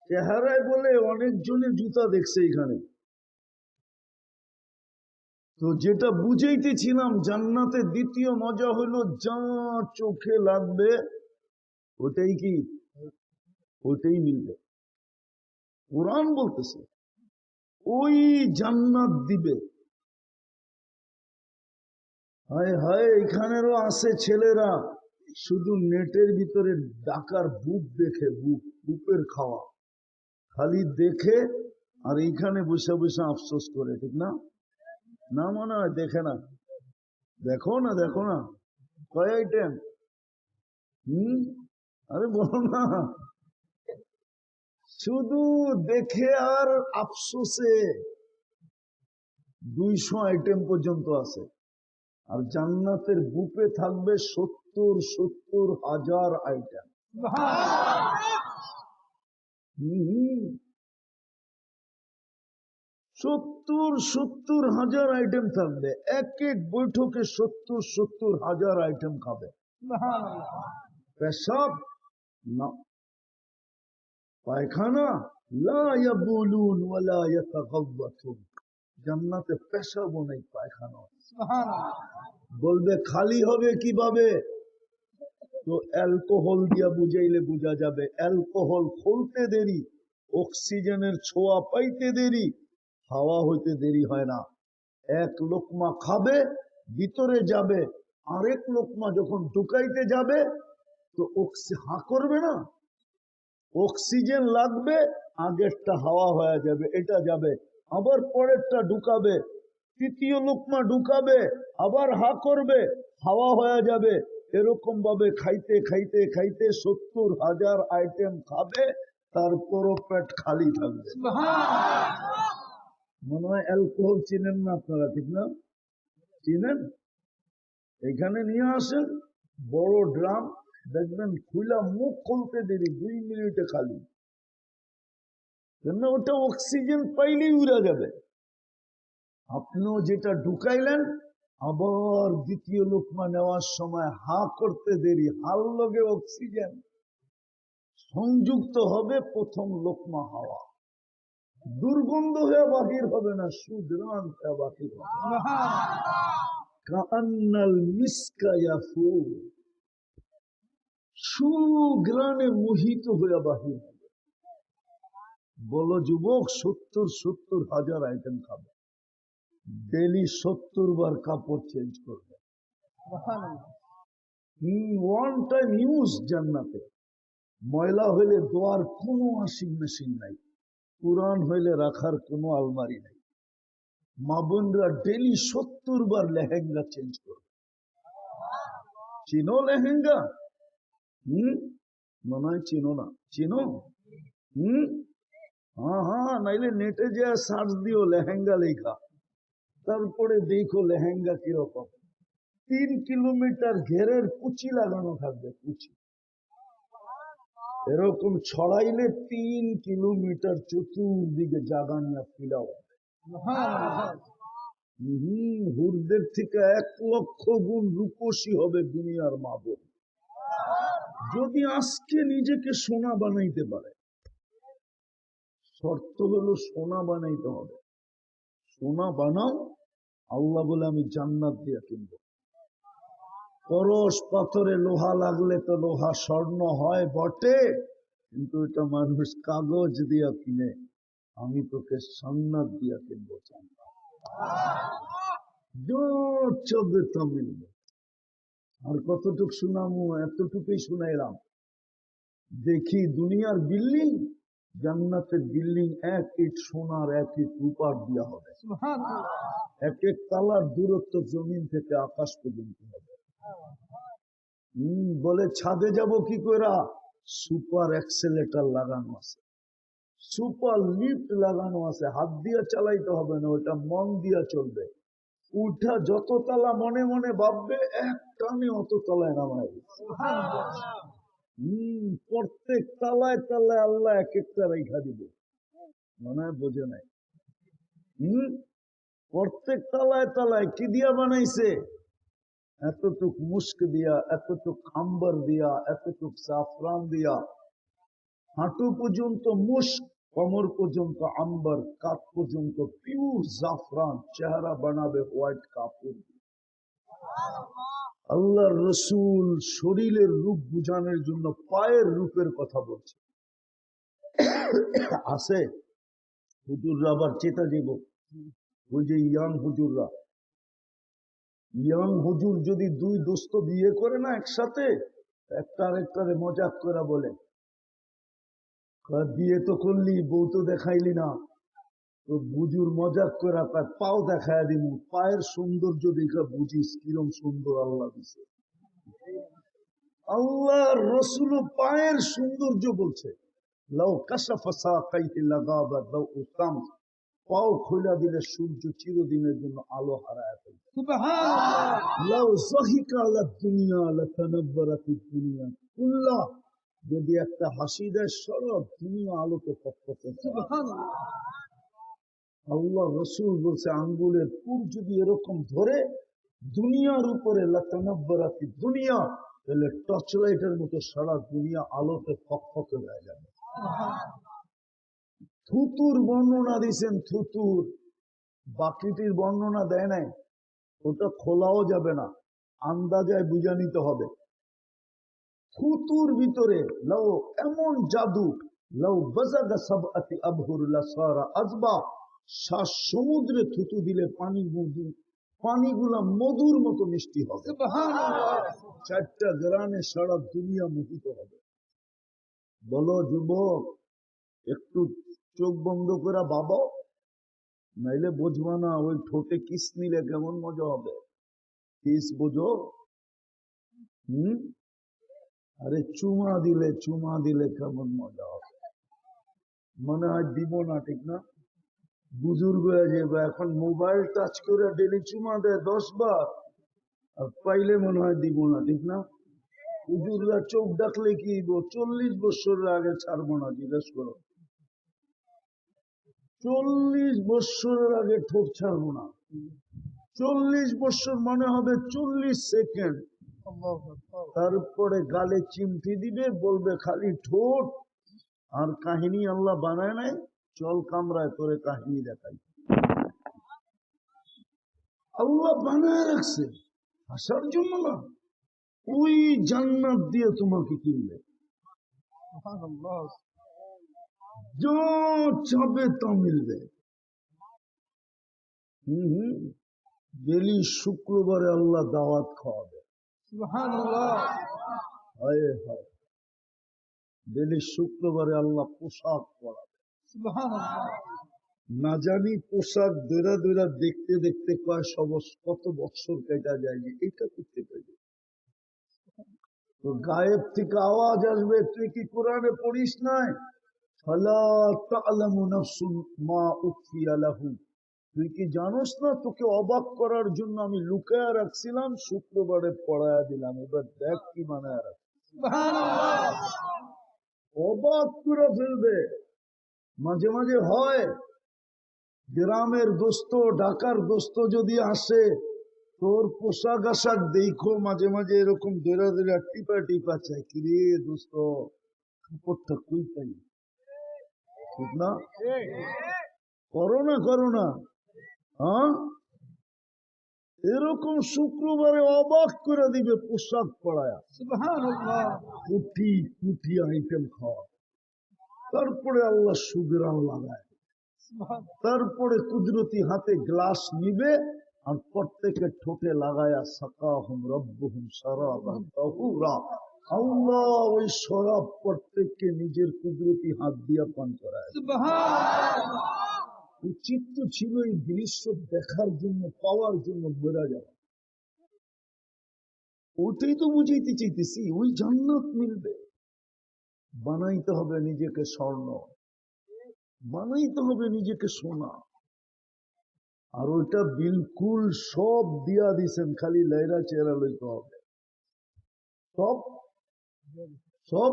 A: চেহারায় বলে অনেকজনে জুতা দেখছে এখানে। তো যেটা বুঝাইতেছিলাম, জান্নাতে দ্বিতীয় মজা হলো যা চোখে লাগবে ওটাই কি, ওটাই মিলবে। কোরআন বলতেছে ওই জান্নাত দিবে। হায় হায়, এখানেরও আছে ছেলেরা শুধু নেটের ভিতরে ডাকার বুক দেখে, বুকের খাওয়া খালি দেখে, আর এইখানে বসে বসে আফসোস করে, ঠিক না? না মনে হয় দেখে না, দেখো না, দেখো না কয় আইটেম। আরে বলো না, শুধু দেখে আর আফসোসে 200 আইটেম পর্যন্ত আছে। আর জান্নাতের বুকে থাকবে 70,000 আইটেম। 70,000 আইটেম থাকবে, এক এক বৈঠকে 70,000 আইটেম খাবে। পেশাব না, পায়খানা লা ইয়াবুলুন ওয়ালা ইয়াতাগাওয়াতুন, জান্নাতে পেশাবও নেই, পায়খানা। বলবে খালি হবে কিভাবে? তো অ্যালকোহল দিয়া বুঝাইলে বোঝা যাবে। অ্যালকোহল খুলতে দেরি, অক্সিজেনের ছোঁয়া পাইতে দেরি, হাওয়া হইতে দেরি হয় না। এক লোকমা খাবে, ভিতরে যাবে, আরেক লোকমা যখন ঢুকাইতে যাবে তো হা করবে না, অক্সিজেন লাগবে, আগেরটা হাওয়া হয়ে যাবে, এটা যাবে, আবার পরেরটা ঢুকাবে, তৃতীয় লোকমা ঢুকাবে, আবার হা করবে, হাওয়া হয়ে যাবে। এরকম ভাবে খাইতে খাইতে খাইতে 70,000 আইটেম খাবে, তারপরও পেট খালি থাকবে। মনে হয় অ্যালকোহল চিনেন না আপনারা, ঠিক না? চিনেন? এখানে নিয়ে আসেন বড় ড্রাম, দেখবেন খুলা, মুখ খুলতে দেরি 2 মিনিটে খালি, কেন ওটা অক্সিজেন পাইলেই উড়া যাবে। আপনিও যেটা ঢুকাইলেন, আবার দ্বিতীয় লোকমা নেওয়ার সময় হা করতে দেরি, হাল লগে অক্সিজেন সংযুক্ত হবে, প্রথম লোকমা হাওয়া, দুর্গন্ধ হয়ে বাহির হবে না, সুগ্রাণ হয়ে বাহির হবে। কান্নাল মিসকা ইয়াফুর, সুগ্রাণে মোহিত হয়ে বাহির হবে। বলো যুবক, 70,000 আইটেম খাবে, ডেলি 70 বার কাপড় চেঞ্জ করবে। ওয়ান টাইম ইউজ জান্নাতে। ময়লা হইলে দোয়ার কোনো ওয়াশিং মেশিন নাই, পুরান হইলে রাখার কোনো আলমারি নাই। মা বোনরা ডেলি 70 বার লেহেঙ্গা চেঞ্জ করবে। চিনো লেহেঙ্গা? মনে হয় চিনো না। চিনো? হ্যাঁ, নাইলে নেটে যে সার্চ দিও লেহেঙ্গা লেখা, তারপরে দেখো লেহেঙ্গা কিরকম। 3 কিলোমিটার ঘেরের কুচি লাগানো থাকবে, কুচি এরকম ছড়াইলে 3 কিলোমিটার চতুর্দিকে জায়গা নিয়ে ফিলাও। হুরদের থেকে 1 লক্ষ গুণ রূপসী হবে দুনিয়ার মা বোন, যদি আজকে নিজেকে সোনা বানাইতে পারে। শর্ত হলো সোনা বানাইতে হবে। সোনা বানাও, আল্লাহ বলে আমি জান্নাত দিয়ে কিনবো। পরশ পাথরে লোহা লাগলে তো লোহা স্বর্ণ হয় বটে, কিন্তু এটা মানুষ কাগজ দিয়া কিনে। আমি তোকে জান্নাত দিয়া কিনবো। তা মিলবে। আর কতটুক শুনামু? এতটুকুই শুনাইলাম। দেখি দুনিয়ার বিল্ডিং, জান্নাতের বিল্ডিং 1 ইট সোনার 1 ইট রূপার দিয়া হবে। এক এক তালার দূরত্ব জমিন থেকে আকাশ পর্যন্ত হবে। বলে ছাদে যাব কি করে? সুপার এক্সেলেটর লাগানো আছে, সুপার লিফট লাগানো আছে, হাত দিয়ে চালাইতে হবে না, ওটা মন দিয়া চলবে। উঠা যত তালা মনে মনে ভাববে, এক টানে অত তলায় নামায়। প্রত্যেক তালায় তালায় আল্লাহ এক একটা রেখা দিবে। মনে হয় বোঝে নাই। প্রত্যেক তালায় তালায় কি দিয়া বানাইছে? এতটুক মুস্ক দিয়া, এতটুক আম্বার দিয়া, এতটুক জাফরান দিয়া। হাঁটু পর্যন্ত মুস্ক, কোমর পর্যন্ত আম্বার, কাঁধ পর্যন্ত পিওর জাফরান। চেহারা বানাবে হোয়াইট কাপড়। আল্লাহর রসুল শরীরের রূপ বুঝানোর জন্য পায়ের রূপের কথা বলছে। আছে হুজুররা আবার চেতা দিব, ওই যে ইয়াং হুজুররা, ইয়াং হুজুর যদি 2 দোস্ত বিয়ে করে না একসাথে, একটা আরেকটারে মজাক করে বলে, বিয়ে তো করলি, বউ তো দেখাইলি না। তো বুঝুর মজাক করে পাও দেখায় দিব, পায়ের সৌন্দর্য দেখা বুঝিস কিরম সুন্দর আল্লাহ দিছে। আল্লাহ রসুল পায়ের সৌন্দর্য বলছে। লাউ কাশাফা সাকাইহি লাগাবা দাউ শামস, পাও খোলা দিলে সূর্য চিরদিনের জন্য আলো হারায় ফেলবে। সুবহানাল্লাহ। লাউ যাহিকা আলা দুনিয়া লাতানাব্বারাতিদ দুনিয়া কুল্লাহ, যদি একটা হাসি দেয় সারা দুনিয়া আলোকে ফকফকে। সুবহানাল্লাহ। আল্লাহ রসুল বলছে আঙ্গুলের পুর যদি এরকম ধরে দুনিয়ার উপরে লাতানাব্বারাতিদ দুনিয়া, তাহলে টর্চ লাইটের মতো সারা দুনিয়া আলোতে ফকফকে হয়ে যাবে। থুতুর বর্ণনা দিয়েছেন, থুতুর, বাকিটির বর্ণনা দেয় নাই। ওটা খোলাও যাবে না, আন্দাজায় বুঝা নিতে হবে। থুতুর ভিতরে লাউ এমন জাদু, লাউ বাজাগা সাবআতি আবহুর লাসারা আজবা, 7 সমুদ্রে থুতু দিলে পানিগুলা মধুর মতো মিষ্টি হবে। সুবহানাল্লাহ। 4টা গ্রামে সারা দুনিয়া মোহিত হবে। বলো যুবক, একটু চোখ বন্ধ করে বাবা, নাইলে বুঝবা না ওই ঠোঁটে কিস নিলে কেমন মজা হবে। কিস বোঝো? আরে চুমা দিলে কেমন মজা হবে। মনে হয় দিব না, ঠিক না? বুজুর্গ হয়ে যাবে, এখন মোবাইল টাচ করে ডেলি চুমা দেয় 10 বার, আর পাইলে মনে হয় দিব না, ঠিক না? হুজুররা চোখ ডাকলে কি 40 বছরের আগে ছাড়বো না, জিজ্ঞেস করো। 40 বছরের আগে ঠোঁট ছাড়বো না। 40 বছর মনে হবে 40 সেকেন্ড। তারপরে গালে চিমটি দিবে, বলবে খালি ঠোঁট। আর কাহিনী আল্লাহ বানায় নাই, চল কামরায় তোরে কাহিনী দেখাই। আল্লাহ বানায় রাখছে হাসার জন্য না, ওই জান্নাত দিয়ে তোমাকে কিনবে। जो चाहे ता मिलবে। ডেলি শুক্রবারে আল্লাহ দাওয়াত খাওয়াবে। সুবহানাল্লাহ। হায় হায়, ডেলি শুক্রবারে আল্লাহ পোশাক পরাবে। সুবহানাল্লাহ। না জানি পোশাক দৈরা দৈরা দেখতে দেখতে কত বছর কেটে যায় যে এটা করতে পারি। তো গায়েব থেকে আওয়াজ আসবে, তুই কি কোরআনে পড়িস নাই? ফালা তা'লামু নাফসুন মা উখফিয়া লাহুম, তুই কি জানোস না তোকে অবাক করার জন্য আমি লুকায়া রাখছিলাম, শুক্রবারে পড়ায়া দিলাম, এবার দেখ কি মানায় রাখ। অবাক করে ফেলবে। মাঝে মাঝে হয় গ্রামের দোস্ত ঢাকার দোস্ত যদি আসে, তোর পোশাক আশাক দেখো মাঝে মাঝে এরকম দৈরা দৈরা টিপা টিপা চাই, কিরে দোস্ত কাপড়টা কই পাই, ঠিক না? করো না, হ্যাঁ? এরকম শুক্রবারে অবাক করে দিবে পোশাক পরায়া। সুবহানাল্লাহ। কুটি কুটি আইটেম খাওয়া, তারপরে আল্লাহ সুবিরান লাগায়, তারপরে কুদরতি হাতে গ্লাস নিবে আর প্রত্যেকের ঠোঁটে লাগায়া সাকাহুম রব্বুহুম শারাবান তাহুরা, আল্লাহ ওই শরাব প্রত্যেককে নিজের কুদরতি হাত দিয়া পান করায়। সুবহানাল্লাহ। উচিত তো ছিল এই দৃশ্য দেখার জন্য, পাওয়ার জন্য বেড়া যাওয়া। ওটাই তো বুঝাইতে চাইতেছি, ওই জান্নাত মিলবে। বানাইতে হবে নিজেকে স্বর্ণ, বানাইতে হবে নিজেকে সোনা। আর ওইটা বিলকুল সব দিয়া দিছেন, খালি লাইরা চেহারা লইতে হবে। সব সব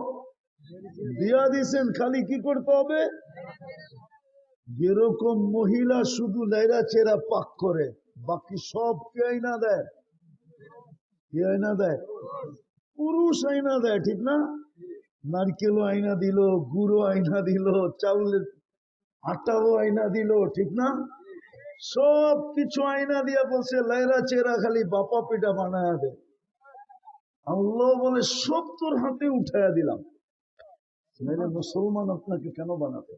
A: দিয়া দিছেন, খালি কি করতে হবে? যেরকম মহিলা শুধু লাইরা চেহারা পাক করে, বাকি সব কে আইনা দেয়? কে আইনা দেয়? পুরুষ আইনা দেয়, ঠিক না? নারকেলও আইনা দিল, গুড়ও আইনা দিল, চাউলের আটাও আইনা দিল, ঠিক না? সব কিছু আইনা দিয়া বলছে লাইরা চেহারা খালি বাপা পিঠা বানায়া দে। আল্লাহ বলে সব তোর হাতে উঠাইয়া দিলাম। নাইলে মুসলমান আপনাকে কেন বানাবে?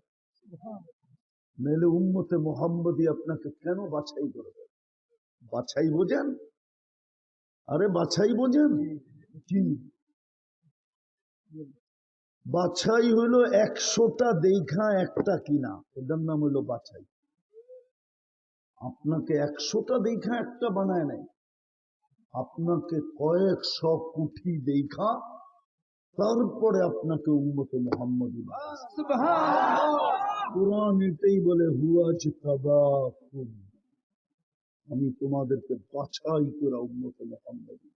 A: নাইলে উম্মতে মুহাম্মদী আপনাকে কেন বাছাই করবে? বাছাই বোঝেন? আরে বাছাই বোঝেন কি? বাছাই হইল 100টা দেখা একটা কিনা, এটার নাম হইল বাছাই। আপনাকে 100টা দেখা একটা বানায় নাই, আপনাকে কয়েকশো কোটি দেখা তারপরে আপনাকে উম্মতে মুহাম্মদী বানাইছে। কুরআন এটাই বলে, হুয়া জিতাবাকুম, আমি তোমাদেরকে বাছাই করে উম্মতে মুহাম্মদী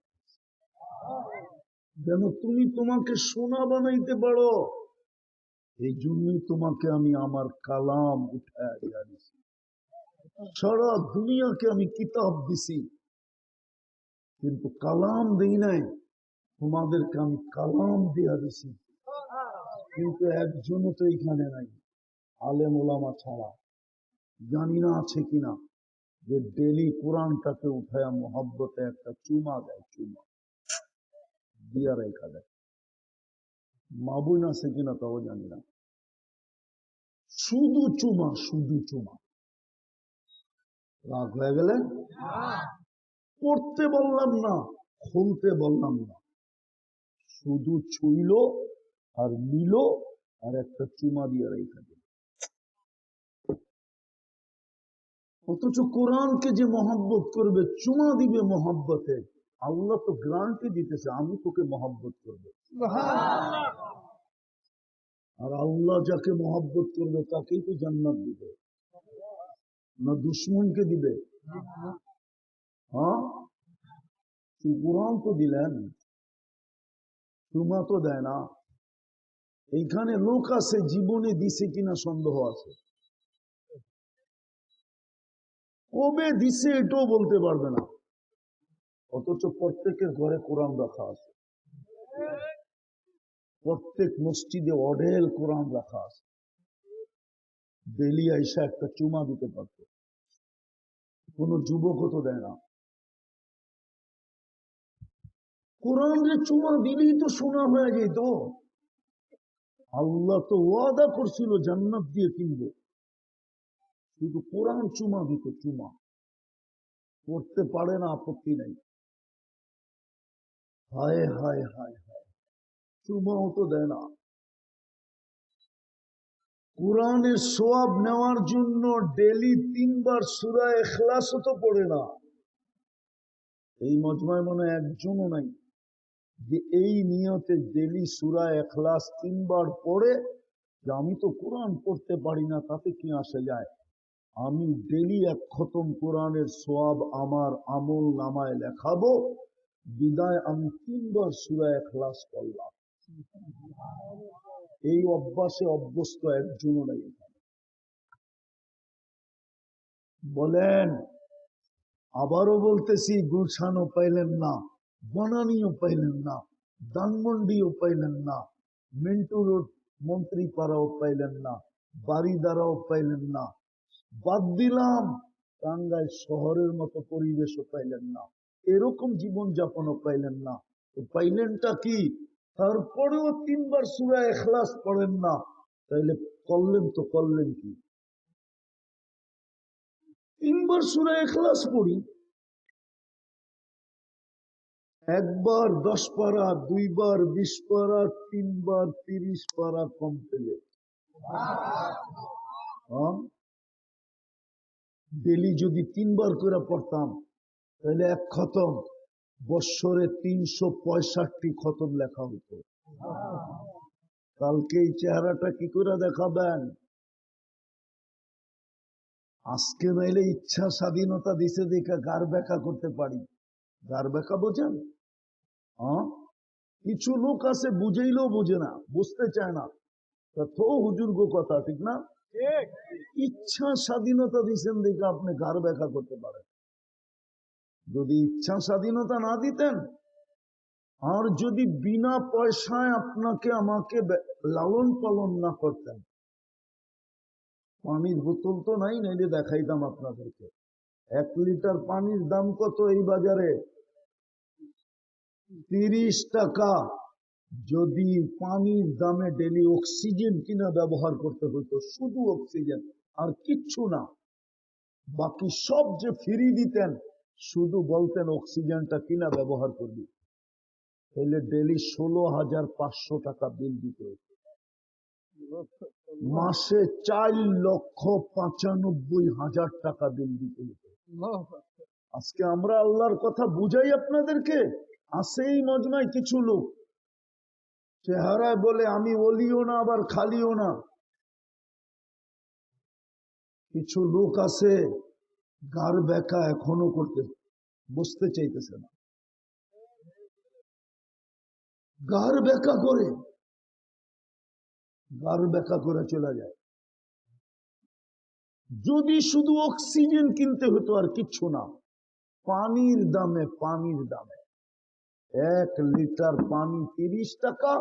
A: যেন তুমি তোমাকে সোনা বানাইতে পারো। এই জন্যই তোমাকে আমি আমার কালাম উঠায় দিয়েছি। সারা দুনিয়াকে আমি কিতাব দিছি, কিন্তু কালাম দেই নাই। তোমাদেরকে আমি কালাম দিয়া দিছি, কিন্তু একজনও তো এখানে নাই আলেম ওলামা ছাড়া। জানি না আছে কিনা, যে ডেলি কোরআনটাকে উঠায় মোহাব্বতে একটা চুমা দেয়, চুমা দিয়া রেখা দেয়। মাবুন আছে কিনা তাও জানি না, শুধু চুমা, শুধু চুমা। রাগ হয়ে গেলে পড়তে বললাম না, খুলতে বললাম না, শুধু ছুইল আর নিল আর একটা চুমা দিয়ে রেখা দিল। অথচ কোরআনকে যে মহব্বত করবে, চুমা দিবে মহব্বতে, আল্লাহ তো গ্যারান্টি দিতেছে আমি তোকে মহব্বত করবো। আর আল্লাহ যাকে মহব্বত করবে তাকেই তো জান্নাত দিবে, না দুশ্মনকে দিবে? হ্যাঁ, কোরআন তো দিলেন, চুমা তো দেয় না। এইখানে লোক আছে জীবনে দিছে কিনা সন্দেহ আছে, কবে দিছে এটাও বলতে পারবে না। অথচ প্রত্যেকের ঘরে কোরআন রাখা আছে, প্রত্যেক মসজিদে অঢেল কোরআন রাখা আছে। ডেলি আইসা একটা চুমা দিতে পারত, কোন যুবকও তো দেয় না। কোরআন যে চুমা দিলেই তো শোনা হয়ে যেত। আল্লাহ তো ওয়াদা করছিল জান্নাত দিয়ে কিনবো, শুধু কোরআন চুমা দিত, চুমা পড়তে পারে না, আপত্তি নাই। হায় হায় হায় হায়, চুমাও তো দেয় না। কোরআনের সোয়াব নেওয়ার জন্য ডেলি 3 বার সূরা ইখলাসও তো পড়ে না। এই মজমায় মনে একজনও নাই যে এই নিয়তে ডেলি সূরা ইখলাস 3 বার পড়ে যে আমি তো কোরআন পড়তে পারি না, তাতে কি আসে যায়, আমি ডেলি 1 খতম কোরআনের সোয়াব আমার আমল নামায় লেখাবো, বিদায় আমি 3 বার সূরা ইখলাস পড়লাম। এই অভ্যাসে অভ্যস্ত একজনও নাই। বলেন, আবারও বলতেছি, গুলশানও পাইলেন না, বনানীও পাইলেন না, ধানমন্ডিও পাইলেন না, মিন্টু রোড মন্ত্রীপাড়াও পাইলেন না, বাড়িদারাও পাইলেন না, বাদ দিলাম টাঙ্গাইল শহরের মতো পরিবেশও পাইলেন না, এরকম জীবনযাপনও পাইলেন না। তো পাইলেনটা কি? তারপরেও 3 বার সূরা ইখলাস পড়েন না, তাইলে করলেন কি? 3 বার সূরা ইখলাস পড়ি, 1 বার 10 পারা, 2 বার 20 পারা, 3 বার 30 পারা কমপ্লিট। ডেলি যদি 3 বার করে পড়তাম, তাহলে 1 খতম বৎসরে 365 খতম লেখা হতো। কালকে এই চেহারাটা কি করে দেখাবেন? আজকে নাইলে ইচ্ছা স্বাধীনতা দিছে দেখে গার ব্যাখ্যা করতে পারি। গার ব্যাখ্যা বোঝেন? কিছু লোক আছে বুঝেইলেও বোঝে না, বুঝতে চায় না, তো হুজুর গো কথা, ঠিক না? ইচ্ছা স্বাধীনতা দিচ্ছেন দেখে আপনি গার ব্যাখ্যা করতে পারেন। যদি ইচ্ছা স্বাধীনতা না দিতেন, আর যদি বিনা পয়সায় আপনাকে আমাকে লালন পালন না করতেন, পানির বোতল তো নাই, নাইলে দেখাইতাম আপনাদেরকে। 1 লিটার পানির দাম কত এই বাজারে? 30 টাকা। যদি পানির দামে ডেলি অক্সিজেন কিনা ব্যবহার করতে হতো, শুধু অক্সিজেন আর কিচ্ছু না, বাকি সব যে ফ্রি দিতেন, শুধু বলতেন অক্সিজেনটা কিনা ব্যবহার করবি, তাহলে ডেলি 16,500 টাকা বিল দিতে হতো। মাসে 4,95,000 টাকা বিল দিতে হতো। আজকে আমরা আল্লাহর কথা বুঝাই আপনাদেরকে। আসেই মজমায় কিছু লোক চেহারায় বলে আমি ওলিও না আবার খালিও না। কিছু লোক আছে গার ব্যাখ্যা এখনো করতে বুঝতে চাইতেছে না, গার ব্যাখ্যা করে চলে যায়। যদি শুধু অক্সিজেন কিনতে হতো আর কিচ্ছু না, পানির দামে 1 লিটার পানি 30 টাকা,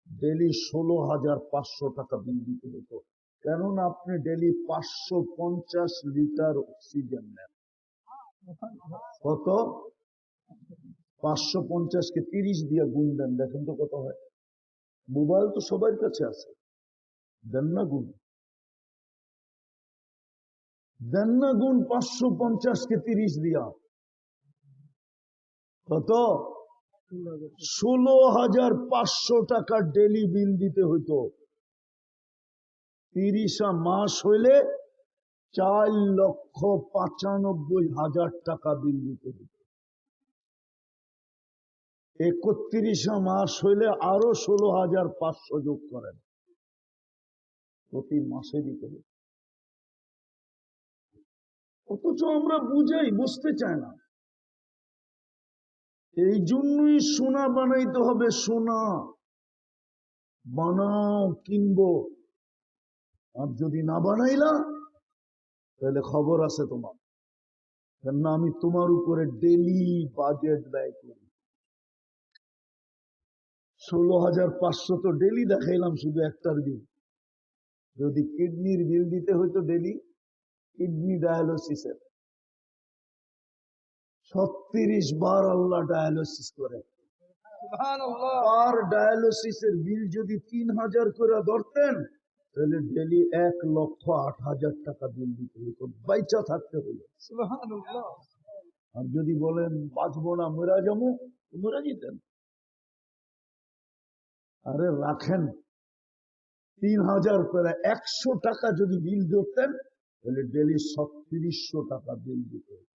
A: ডেলি 16,500 টাকা বিল দিতে হতো। কেননা আপনি ডেলি 550 লিটার অক্সিজেন নেন। কত? 550-কে 30 দিয়ে গুণ দেন, দেখেন তো কত হয়। মোবাইল তো সবার কাছে আছে, দেন না গুণ, 550-কে 30 দিয়া কত? 16,500 টাকা ডেলি বিল দিতে হইতো। 30 মাস হইলে 4,95,000 টাকা বিল দিতে হইতো। 31 মাস হইলে আরো 16,500 যোগ করেন, প্রতি মাসে দিতে হবে। অথচ আমরা বুঝাই, বুঝতে চায় না। এই জন্যই সোনা বানাইতে হবে, সোনা বানাও, কিনবো। আর যদি না বানাইলা, তাহলে খবর আছে তোমার, কেননা আমি তোমার উপরে ডেলি বাজেট ব্যয় করি। 16,500 তো ডেলি দেখাইলাম শুধু একটার বিল। যদি কিডনির বিল দিতে হইতো ডেলি, কিডনি ডায়ালিসিসের 36 বার আল্লাহ ডায়ালিসিস করে, আর ডায়ালিসিসের বিল যদি 3,000 করে ধরতেন, তাহলে ডেলি 1,08,000 টাকা বিল দিতে হতো, বাইচা থাকতে হলো। আর যদি বলেন বাঁচবো না, মরা যাবো, মরা যেতেন। আরে রাখেন 3,000 করে 100 টাকা যদি বিল ধরতেন, তাহলে ডেলি 3600 টাকা বিল দিতে হতো।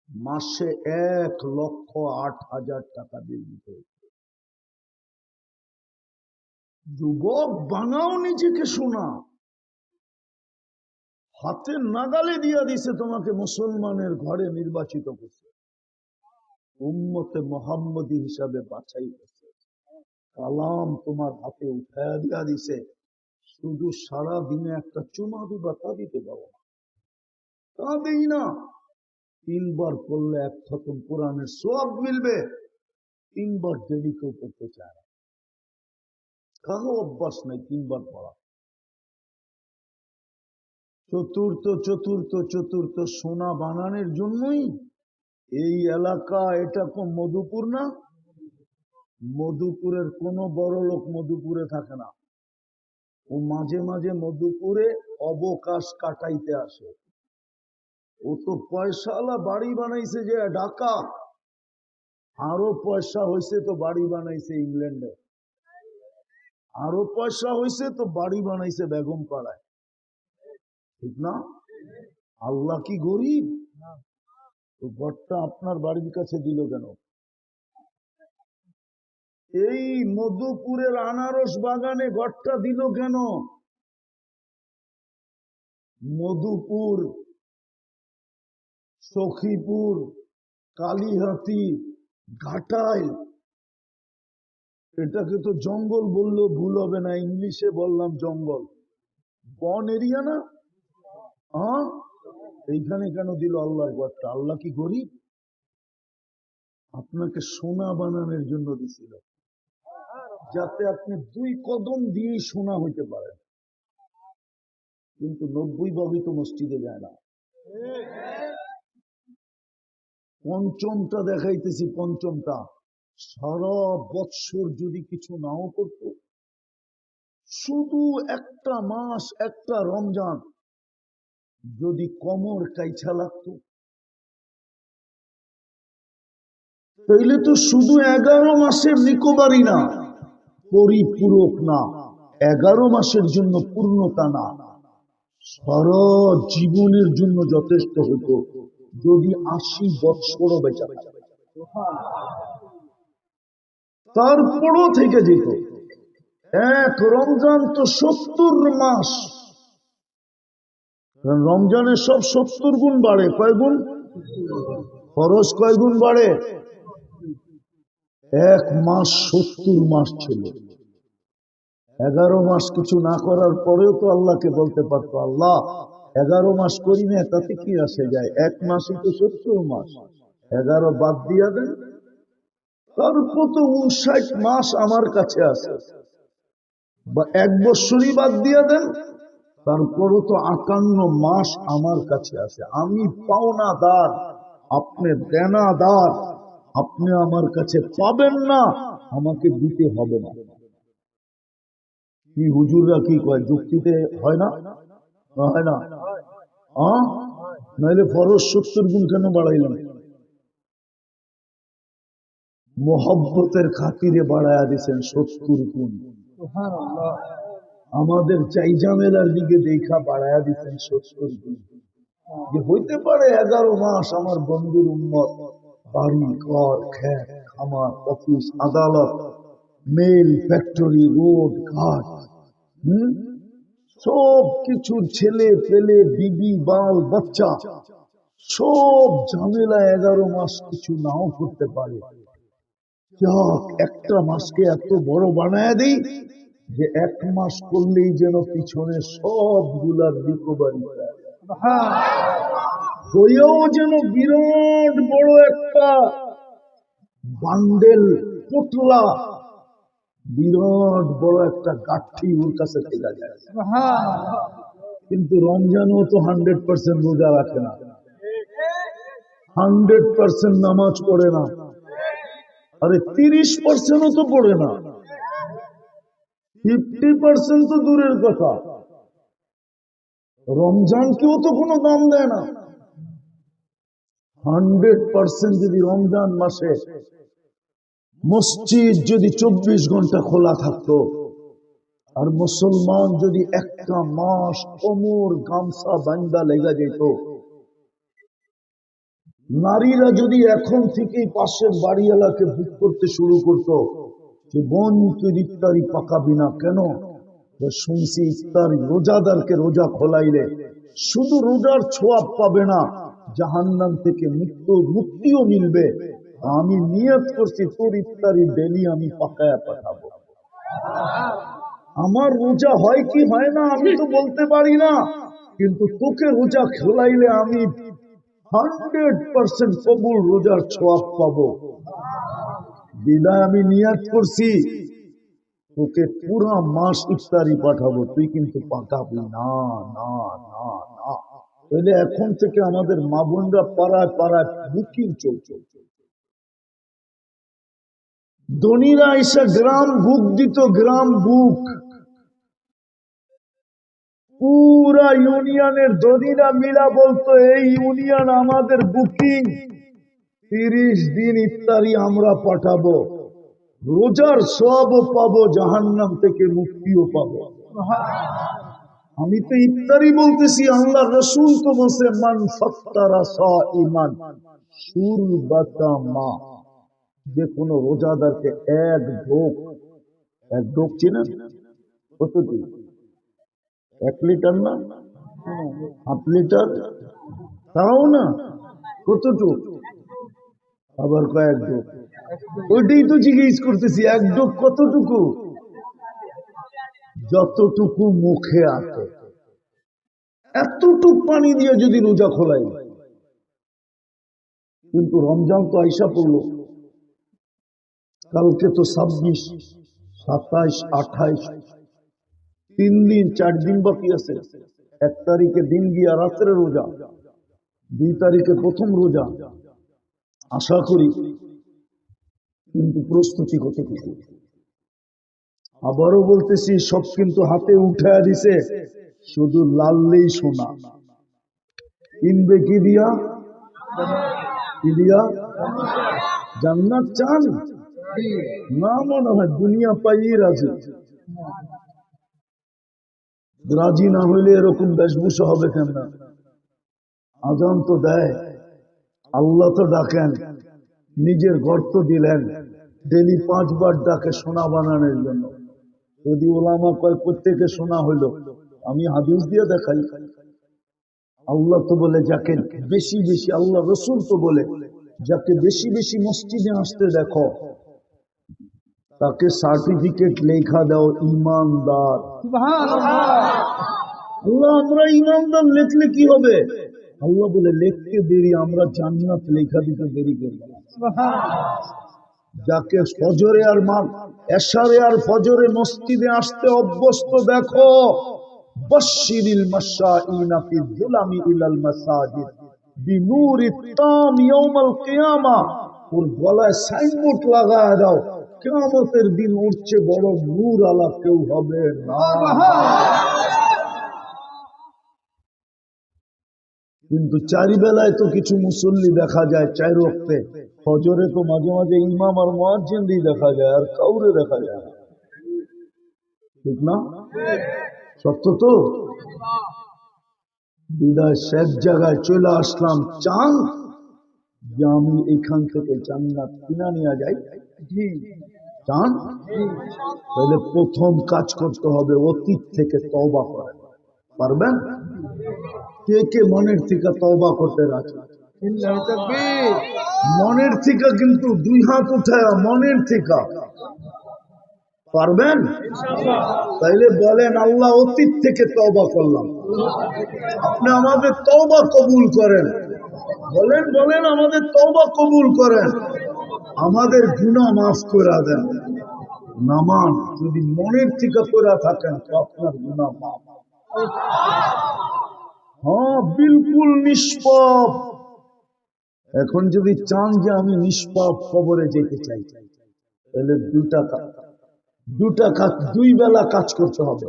A: মাসে 1,08,000 টাকা বিল দিতে হতো। যুবক বানাও নিজেকে, শোনা হাতে নাগালে দিয়া দিছে, তোমাকে মুসলমানের ঘরে নির্বাচিত করছে, উম্মতে মুহাম্মদী হিসাবে বাছাই করছে, কালাম তোমার হাতে উঠায়া দিয়া দিছে, শুধু সারা দিনে একটা চুমা দিবা, তা দিতে পারো না, তা দেই না। 3 বার পড়লে 1 খতম কোরআনের সওয়াব মিলবে, 3 বার ডেলি কেউ করতে চায় না, কারো অভ্যাস নাই 3 বার পড়া। চতুর্থ সোনা বানানোর জন্যই এই এলাকা, এটা কোন মধুপুর না? মধুপুরের কোন বড় লোক মধুপুরে থাকে না, ও মাঝে মাঝে মধুপুরে অবকাশ কাটাইতে আসে। ও তো পয়সাওয়ালা, বাড়ি বানাইছে যে ঢাকা, আরো পয়সা হয়েছে তো বাড়ি বানাইছে ইংল্যান্ডে, আরো পয়সা হয়েছে তো বাড়ি বানাইছে বেগম পাড়ায়, ঠিক না? আল্লাহ কি গরিব? তো ঘরটা আপনার বাড়ির কাছে দিল কেন? এই মধুপুরের আনারস বাগানে ঘরটা দিল কেন? মধুপুর, সখীপুর, কালীহাতি, ঘাটাইল, এটাকে তো জঙ্গল বললেও ভুল হবে না, ইংলিশে বললাম জঙ্গল, বন এরিয়া না? হ্যাঁ, এইখানে কেন দিল আল্লাহর ঘরটা? আল্লাহ কি গরিব? আপনাকে সোনা বানানোর জন্য দিছিল, যাতে আপনি 2 কদম দিয়ে সোনা হইতে পারেন। কিন্তু 90 ভাবি তো মসজিদে যায় না। পঞ্চমটা দেখাইতেছি, পঞ্চমটা, সারা বৎসর যদি কিছু নাও করত, শুধু একটা মাস, একটা রমজান যদি কোমর কাইছা লাগতো, তাইলে তো শুধু 11 মাসের রিকভারি না, পরিপূরক না, 11 মাসের জন্য পূর্ণতা না, সারা জীবনের জন্য যথেষ্ট হতো যদি 80 বৎসরও বেঁচে থাকে। তারপরও থেকে যেত। এক রমজান তো 70 মাস, রমজানের সব 70 গুণ বাড়ে। কয় গুণ? খরচ কয় গুণ বাড়ে? 1 মাস 70 মাস ছিল। 11 মাস কিছু না করার পরেও তো আল্লাহকে বলতে পারতো, আল্লাহ 11 মাস করি না, তাতে কি আসে যায়, 1 মাসই তো 70 মাস, 11 বাদ দিয়া দেন। তারপর তো 59 মাস আমার কাছে আছে, বা 1 বছরই বাদ দিয়া দেন, তারপরও তো 58 মাস আমার কাছে আছে। আমি পাওনাদার, আপনি দেনাদার, আপনি আমার কাছে পাবেন না, আমাকে দিতে হবে না। কি হুজুররা কি কয়, যুক্তিতে হয় না? হয় না? নাইলে ফরজ 70 গুণ কেন বাড়াইলেন? মোহব্বতের খাতিরে বাড়ায়া দিচ্ছেন 70 গুণ। আমাদের চাই ঝামেলার দিকে দেখা বাড়ায়া দিচ্ছেন 70 গুণ। যে হইতে পারে 11 মাস আমার বন্ধুর উম্মত বাড়ি ঘর খেত খামার অফিস আদালত মেল ফ্যাক্টরি রোড ঘাট সব কিছু, ছেলে পেলে বিবি বাল বাচ্চা, সব ঝামেলা 11 মাস কিছু নাও করতে পারে। যাক, একটা মাসকে এত বড় বানায় দেই যে 1 মাস করলেই যেন পিছনে সবগুলার রিকভারি হয়েও যেন বিরাট বড় একটা বান্ডেল পোটলা, বিরাট বড় একটা গাঠি ওর কাছে থেকে যায়। কিন্তু রমজানও তো 100% রোজা রাখে না, 100% নামাজ পড়ে না, আরে 30%ও তো পড়ে না, 50% তো দূরের কথা, রমজানকেও তো কোনো দাম দেয় না। 100% যদি রমজান মাসে মসজিদ যদি 24 ঘন্টা খোলা থাকতো, আর মুসলমান যদি একটা মাস কোমর গামছা বান্দা লেগে যেত, নারীরা যদি এখন থেকেই পাশের বাড়িওয়ালাকে বুক করতে শুরু করতো যে বোন তুই ইফতারি পাকাবি না কেন, শুনছি ইফতারি রোজাদারকে রোজা খোলাইলে শুধু রোজার ছোঁয়াব পাবে না, জাহান্নাম থেকে মুক্তিও মিলবে। আমি নিয়ত করছি তোর ইফতারি ডেলি আমি পাকায়া পাঠাবো। আমার রোজা হয় কি হয় না আমি তো বলতে পারি না, কিন্তু তোকে রোজা খোলাইলে আমি 100% কবুল রোজার ছোঁয়াব পাবো। বিদায় আমি নিয়ত করছি তোকে পুরা মাস ইফতারি পাঠাবো, তুই কিন্তু পাঠাবি না। না না না, তাহলে এখন থেকে আমাদের মা বোনরা পাড়ায় পাড়ায় বুকিং চলছে। ধনীরা এসে গ্রাম বুক দিত, গ্রাম বুক, পুরা ইউনিয়নের ধনীরা মিলা বলতো এই ইউনিয়ন আমাদের বুকিং, 30 দিন ইফতারি আমরা পাঠাবো, রোজার সওয়াবও পাবো, জাহান্নাম থেকে মুক্তিও পাবো। আমি তো ইফতারি বলতেছি, আল্লাহ রসুল তো বলছে মান ফাত্তারা সাইমান শুরবাতা মা, যে কোনো রোজাদারকে এক ঢোক চেনেন কতটি? 1 লিটার না, 1/2 লিটার, তাও না, কতটুক? আবার কয়েক ঢোক, ওইটাই তো জিজ্ঞেস করতেছি, 1 ঢোক কতটুকু? যতটুকু মুখে আছে এতটুক পানি দিয়ে যদি রোজা খোলাই। কিন্তু রমজান তো আইসা পড়লো, কালকে তো 26, 27, 28, 3 দিন 4 দিন বাকি আছে। 1 তারিখে দিন গিয়া রাত্রে রোজা, 2 তারিখে প্রথম রোজা আশা করি। কিন্তু প্রস্তুতি কতটুকু? আবারও বলতেছি, সব কিন্তু হাতে উঠা দিছে, শুধু লাললেই সোনা। কিনবে কি দিয়া? কি দিয়া? জান্নাত চান না? মনে হয় দুনিয়া পাইয়ে রাজি। রাজি না হইলে এরকম বেশভূষা হবে কেন? আজান তো দেয়, আল্লাহ তো ডাকেন, নিজের ঘর তো দিলেন, ডেলি 5 বার ডাকে সোনা বানানোর জন্য। যদি ওলামা কয় প্রত্যেকে সোনা হইল, আমি হাদিস দিয়ে দেখাই। আল্লাহ তো বলে যাকে বেশি বেশি, আল্লাহ রসুল তো বলে যাকে বেশি বেশি মসজিদে আসতে দেখো তাকে সার্টিফিকেট লেখা দাও ইমানদার। আল্লাহ, আমরা ইমানদার লিখলে কি হবে? আল্লাহ বলে লিখতে দেরি, আমরা জান্নাত লেখা দিতে দেরি করব। যাকে ফজরে আর এশারে আর ফজরে মসজিদে আসতে অভ্যস্ত দেখো, বাশশিরিল মাশাইনা ফি যুলামি ইলাল মাসাজিদ বিনূরিত তাম ইয়াউমাল কিয়ামা, ওর গলায় সাইনবোর্ড লাগায় দাও, কিয়ামতের দিন উঠছে বড় নূর আলা কেউ হবে না। কিন্তু 4 বেলায় তো কিছু মুসল্লি দেখা যায়, 4 ওয়াক্তে, ফজরে তো মাঝে মাঝে ইমাম আর মুয়াজ্জিনই দেখা যায়, আর কাউরে দেখা যায় না। ঠিক না? সত্য তো? বিদায় শেষ জায়গায় চলে আসলাম, চান যে আমি এখান থেকে জান্নাত কিনা নিয়ে যাই? চান? তাহলে প্রথম কাজ করতে হবে অতীত থেকে তওবা করা। পারবেন? কে কে মনের থেকে তওবা করতে রাজি? মনের থেকে, কিন্তু 2 হাত উঠায় মনের থেকে পারবেন? তাইলে বলেন, আল্লাহ অতীত থেকে তওবা করলাম, আপনি আমাদের তওবা কবুল করেন। বলেন বলেন, আমাদের তওবা কবুল করেন, আমাদের গুনাহ মাফ করে দেন। নামান যদি মনের থেকে করে থাকেন তো আপনার গুনাহ মাফ। হ্যাঁ, বিলকুল নিষ্পাপ, এখন যদি চান যে আমি নিষ্পাপ কবরে যেতে চাই, তাহলে দুই বেলা কাজ করতে হবে।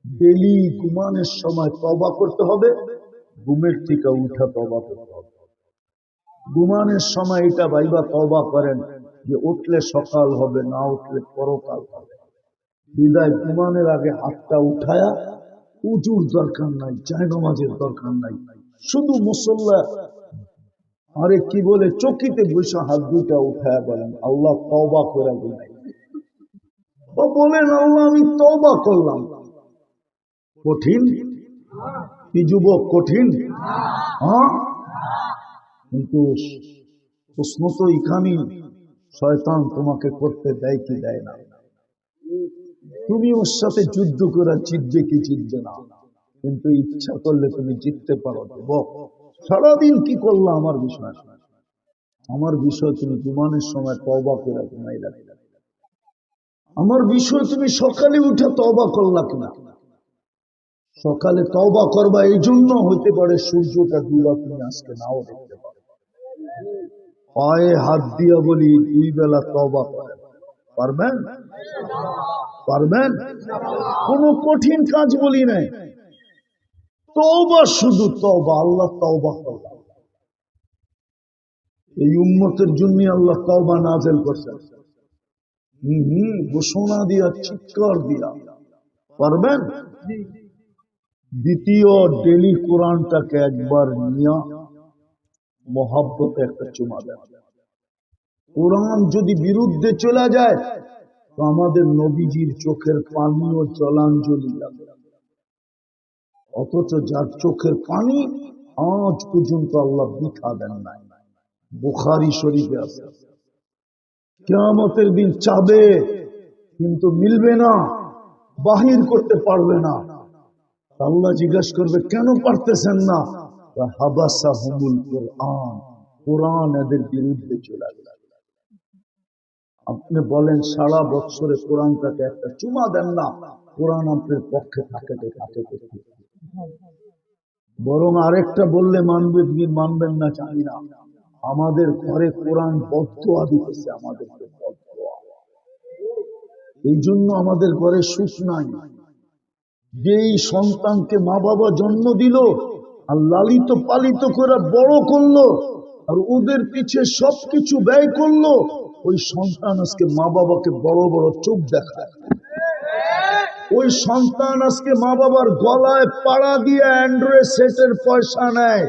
A: ডেলি ঘুমানোর সময় তওবা করতে হবে, ঘুমের থেকে উঠা তওবা করতে হবে। ঘুমানোর সময় এটা ভাইবা তওবা করেন যে উঠলে সকাল হবে, না উঠলে পরকাল হবে। বিদায় ঘুমানোর আগে হাতটা উঠায়া, উজুর দরকার নাই, জায়নামাজের দরকার নাই, শুধু মুসল্লা আরে কি বলে চকিতে বসে হাত দুটা উঠায়া বলেন আল্লাহ তওবা করে দিলাই, বলেন আল্লাহ আমি তওবা করলাম। কঠিন কি যুবক? কঠিন? হ্যাঁ, কিন্তু প্রশ্ন তো এখানেই, শয়তান তোমাকে করতে দেয় কি দেয় না? তুমি ওর সাথে যুদ্ধ করে জিতবে কি জিতবে না, কিন্তু ইচ্ছা করলে তুমি জিততে পারো। যুবক, সারাদিন কি করলো আমার বিষয়? আমার বিষয় তুমি ঘুমানোর সময় তওবা করে ঘুমাইলা। আমার বিষয় তুমি সকালে উঠে তওবা করলা কিনা। সকালে তওবা করবা এই জন্য হইতে পারে সূর্যটা ডুবা তুমি আজকে নাও দেখতে পারো। পায়ে হাত দিয়া বলি দুই বেলা তওবা করেন, পারবেন? পারবেন? কোন কঠিন কাজ বলি নাই, তওবা, শুধু তওবা। আল্লাহ তওবা করলাম, এই উম্মতের জন্য আল্লাহ তওবা নাযিল করেছেন। ঘোষণা দিয়া, চিৎকার দিয়া। পারবেন? দ্বিতীয়, ডেলি কোরআনটাকে একবার নিয়া মহাব্বতে একটা চুমা দেন। কোরআন যদি বিরুদ্ধে চলে যায় তো আমাদের নবীজির চোখের পানিও জলাঞ্জলি লাগে। অথচ যার চোখের পানি আজ পর্যন্ত আল্লাহ বৃথা দেন নাই। বুখারী শরীফে আছে, কিয়ামতের দিন চাবে কিন্তু মিলবে না, বাহির করতে পারবে না। আল্লাহ জিজ্ঞাসা করবে কেন পারতেছেন না? হাবাসাহুমুল কুরআন, কোরআন এদের বিরুদ্ধে চলে গেল। আপনি বলেন সারা বছরে কোরআনটাকে একটা চুমা দেন না, কোরআন আপনার পক্ষে থাকে। বরং আরেকটা বললে মানবেন কি মানবেন না জানি না, আমাদের ঘরে কোরআন বদদোয়া দিতেছে আমাদেরকে, বদদোয়া। এই জন্য আমাদের ঘরে সুখ নাই। যেই সন্তানকে মা বাবা জন্ম দিল আর লালিত পালিত করে বড় করলো আর ওদের পিছে সবকিছু ব্যয় করলো, ওই সন্তান আজকে মা বাবাকে বড় বড় চোখ দেখায়। ওই সন্তান আজকে মা বাবার গলায় পাড়া দিয়ে অ্যান্ড্রয়েড সেটের পয়সা নেয়।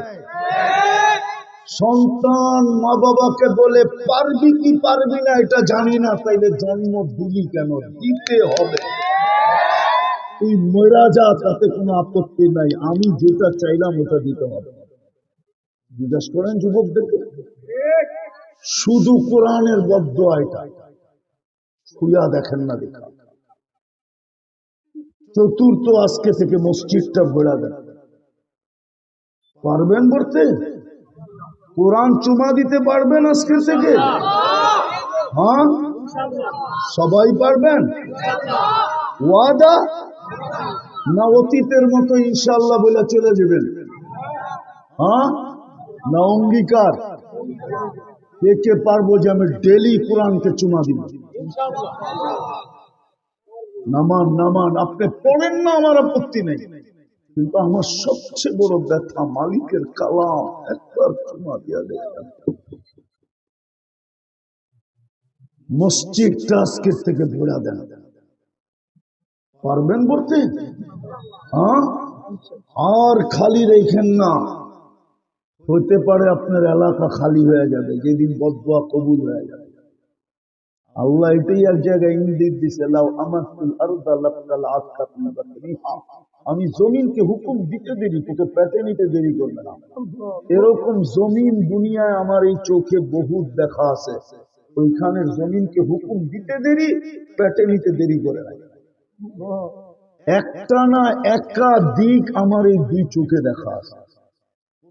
A: সন্তান মা বাবাকে বলে পারবি কি পারবি না এটা জানি না, তাইলে জন্ম দিলি কেন? দিতে হবে। তুই মরা যা, তাতে কোনো আপত্তি নাই, আমি যেটা চাইলাম ওটা দিতে হবে। জিজ্ঞাসা করেন যুবকদেরকে, শুধু কোরআনের বদদোয়া এটা খুইয়া দেখেন না দেখা। চতুর্থ, আজকে থেকে মসজিদটা ভরা দেন। পারবেন পড়তে? কোরআন চুমা দিতে পারবেন আজকে থেকে? হ্যাঁ, সবাই পারবেন? ওয়াদা না অতীতের মতো ইনশাআল্লাহ বলে চলে যাবেন? হ্যাঁ না অঙ্গীকার? কে কে পারবো যে আমি ডেলি কোরআনকে চুমা দিব? নামান নামান, আপনি পড়েন না, আমার আপত্তি নেই, কিন্তু আমার সবচেয়ে বড় ব্যথা মালিকের কালাম একবার চুমা দিয়া দেখেন। মসজিদটা আজকের থেকে ভরা দেন। পারবেন পড়তে? হ্যাঁ, আর খালি রেখেন না। হতে পারে আপনার এলাকা খালি হয়ে যাবে যেদিন বদদোয়া কবুল হয়ে যাবে। আল্লাহ এটাই এক জায়গায় ইঙ্গিত দিছে, আমি জমিনকে হুকুম দিতে দেরি, তোকে পেটে নিতে দেরি করবে না। এরকম জমিন দুনিয়ায় আমার এই চোখে বহুত দেখা আছে, ওইখানের জমিনকে হুকুম দিতে দেরি, পেটে নিতে দেরি করে না। একটা না একাধিক আমার এই দুই চোখে দেখা আছে।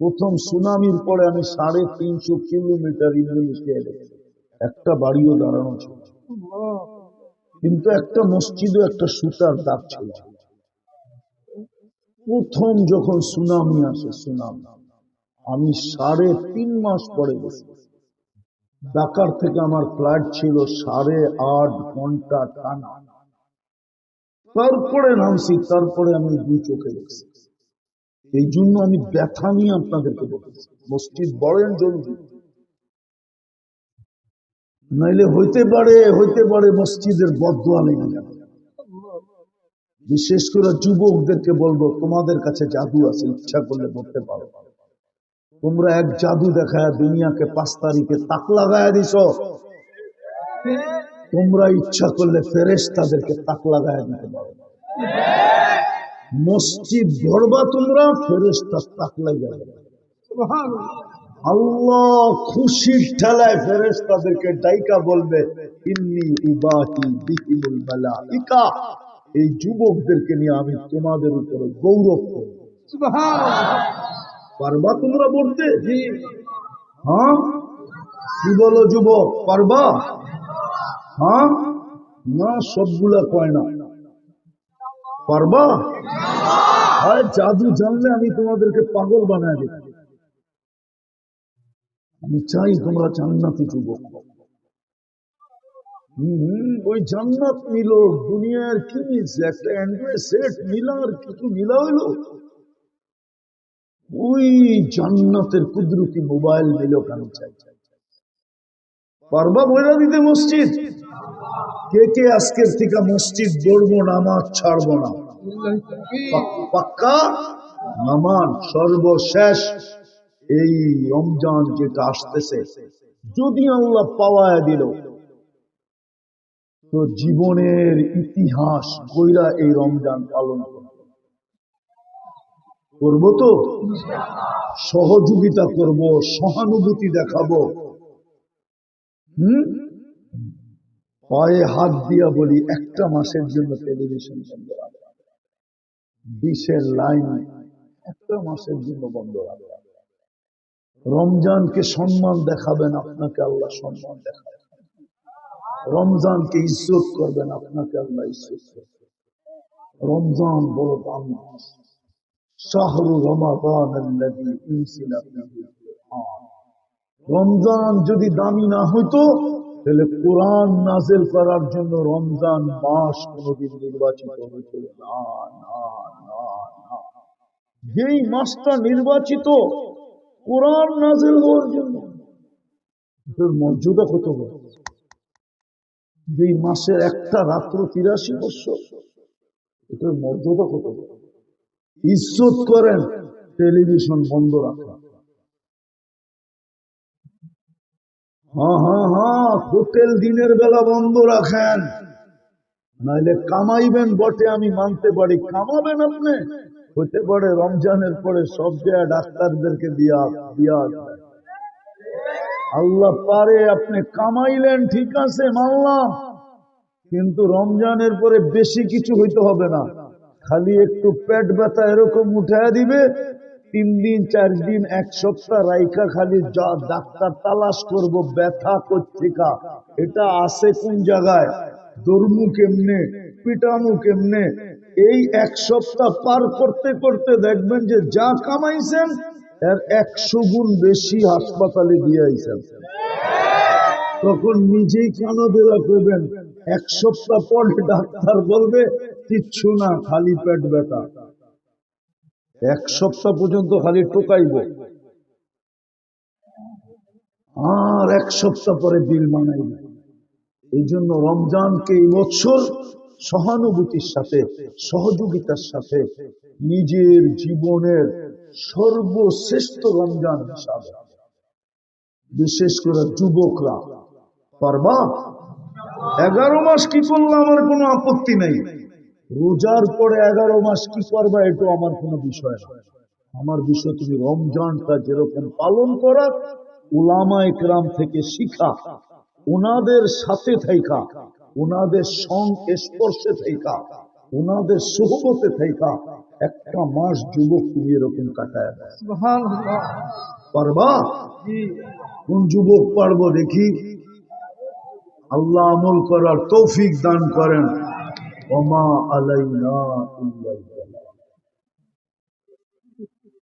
A: প্রথম সুনামির পরে আমি 350 কিলোমিটার ইন্দোনেশিয়ায় দেখছি, একটা বাড়িও দাঁড়ানো ছিল, কিন্তু একটা মসজিদও একটা সুতার দাগ ছিল। প্রথম যখন সুনামি আসে, সুনামি আমি 3.5 মাস পরে গেছি। ঢাকার থেকে আমার ফ্লাইট ছিল 8.5 ঘন্টা টানা। তারপরে নামছি, তারপরে আমি 2 চোখে গেছি। এই জন্য আমি ব্যথা নিয়ে আপনাদেরকে বলতেছি, মসজিদ বড়েন জলদি, নাইলে হইতে পারে মসজিদের বদদোয়া লেগে যাবে। বিশেষ করে যুবকদেরকে বলবো, তোমাদের কাছে জাদু আছে, ইচ্ছা করলে বলতে পারো। তোমরা এক জাদু দেখায় দুনিয়াকে 5 তারিখে তাক লাগায় দিছ, তোমরা ইচ্ছা করলে ফেরেশতাদেরকে তাক লাগায় দিতে পারো। মসজিদ গড়বা তোমরা, ফেরেশতা তাক লাগায় যাবে। আল্লাহ খুশির ঠেলায় ফেরেশতাদেরকে ডাইকা বলবে, ইন্নী উবাহি বিহিমুল মালাইকা, এই যুবকদেরকে নিয়ে আমি তোমাদের উপরে গৌরব করব। পারবা তোমরা বলতে? হ্যাঁ, কি বলো যুবক, পারবা? হ্যাঁ না, সবগুলা কয় না। পারবা? হয় জাদু জানলে আমি তোমাদেরকে পাগল বানায় দিই। আমি চাই তোমরা জান্নাতি যুবক। ওই জান্নাত নিল, দুনিয়ার কি নিচ্ছে, একটা অ্যান্ড্রয়েড সেট নিলা আর কিছু নিলা হইল, ওই জান্নাতের কুদরতি মোবাইল নিল কেন? চাই পারবা বইলা দিতে মসজিদ? কে কে আজকের থেকে মসজিদ গড়বো, নামাজ ছাড়বো না? পাক্কা নামাজ। সর্বশেষ এই রমজান যেটা আসতেছে, যদি আল্লাহ পাওয়ায় দিল, তো জীবনের ইতিহাস কইরা এই রমজান পালন করব। তো সহযোগিতা করব, সহানুভূতি দেখাবো। পায়ে হাত দিয়া বলি, একটা মাসের জন্য টেলিভিশন বন্ধ রাখবে, 20-এর লাইন একটা মাসের জন্য বন্ধ রাখবে। রমজানকে সম্মান দেখাবেন, আপনাকে আল্লাহ সম্মান দেখাবেন। রমজানকে ইজ্জত করবেন, আপনাকে আল্লাহ ইজ্জত করবেন। রমজান বড় দামি মাস। শাহরু রমাদান আল্লাযী উনজিলা ফীহিল কুরআন। রমজান যদি দামি না হইতো, তাহলে কোরআন নাযিল করার জন্য রমজান মাস কোনদিন নির্বাচিত হইতো না। যেই মাসটা নির্বাচিত কোরআন নাযিল হওয়ার জন্য, এটার মর্যাদা কত বড়। যেই মাসের একটা রাত্র 83 বছর, এটার মর্যাদা কত বড়। ইজ্জত করেন, টেলিভিশন বন্ধ রাখা। হ্যাঁ, হোটেল দিনের বেলা বন্ধ রাখেন, নাইলে কামাইবেন বটে, আমি মানতে পারি। কামাবেন আপনি, হতে পারে রমজানের পরে সব জায়গায় ডাক্তারদেরকে দিয়া আল্লাহ পারে, আপনি কামাইলেন, ঠিক আছে মানলাম, কিন্তু রমজানের পরে বেশি কিছু হইতে হবে না, খালি একটু পেট ব্যথা এরকম উঠায় দিবে, 3 দিন 4 দিন 1 সপ্তাহ রাইখা খালি ডাক্তার তালাশ করব ব্যথা কোত্থেকা, এটা আছে কোন জায়গায়, দর্মু কেমনে, পিটামু কেমনে। এই 1 সপ্তাহ পার করতে করতে দেখবেন যে যা কামাইছেন এর 100 গুণ বেশি হাসপাতালে দিয়ে আইছেন। তখন নিজেই কানো দেওয়া করবেন, 1 সপ্তাহ পরে ডাক্তার বলবে কিচ্ছু না, খালি পেট ব্যথা। 1 সপ্তাহ পর্যন্ত খালি টোকাইব, আর 1 সপ্তাহ পরে বিল বানাইব। এই জন্য রমজানকে এই বছর সহানুভূতির সাথে, সহযোগিতার সাথে, নিজের জীবনের সর্বশ্রেষ্ঠ রমজান হিসাবে, বিশেষ করে যুবকরা পারবা? 11 মাস কি করলে আমার কোনো আপত্তি নেই, রোজার পরে 11 মাস কি করবা এটা আমার কোনো বিষয় না। আমার বিষয় তুমি রমজানটা যেরকম পালন করা, উলামা ইকরাম থেকে শিখা, ওনাদের সাথে থাইকা, ওনাদের সংস্পর্শে থাইকা, ওনাদের সোহবতে থাইকা 1 মাস যুবক তুমি এরকম কাটায়। পারবা? কোন যুবক পারবো দেখি? আল্লাহ আমল করার তৌফিক দান করেন। ওমা আলাইনা ইল্লাল বালাগ।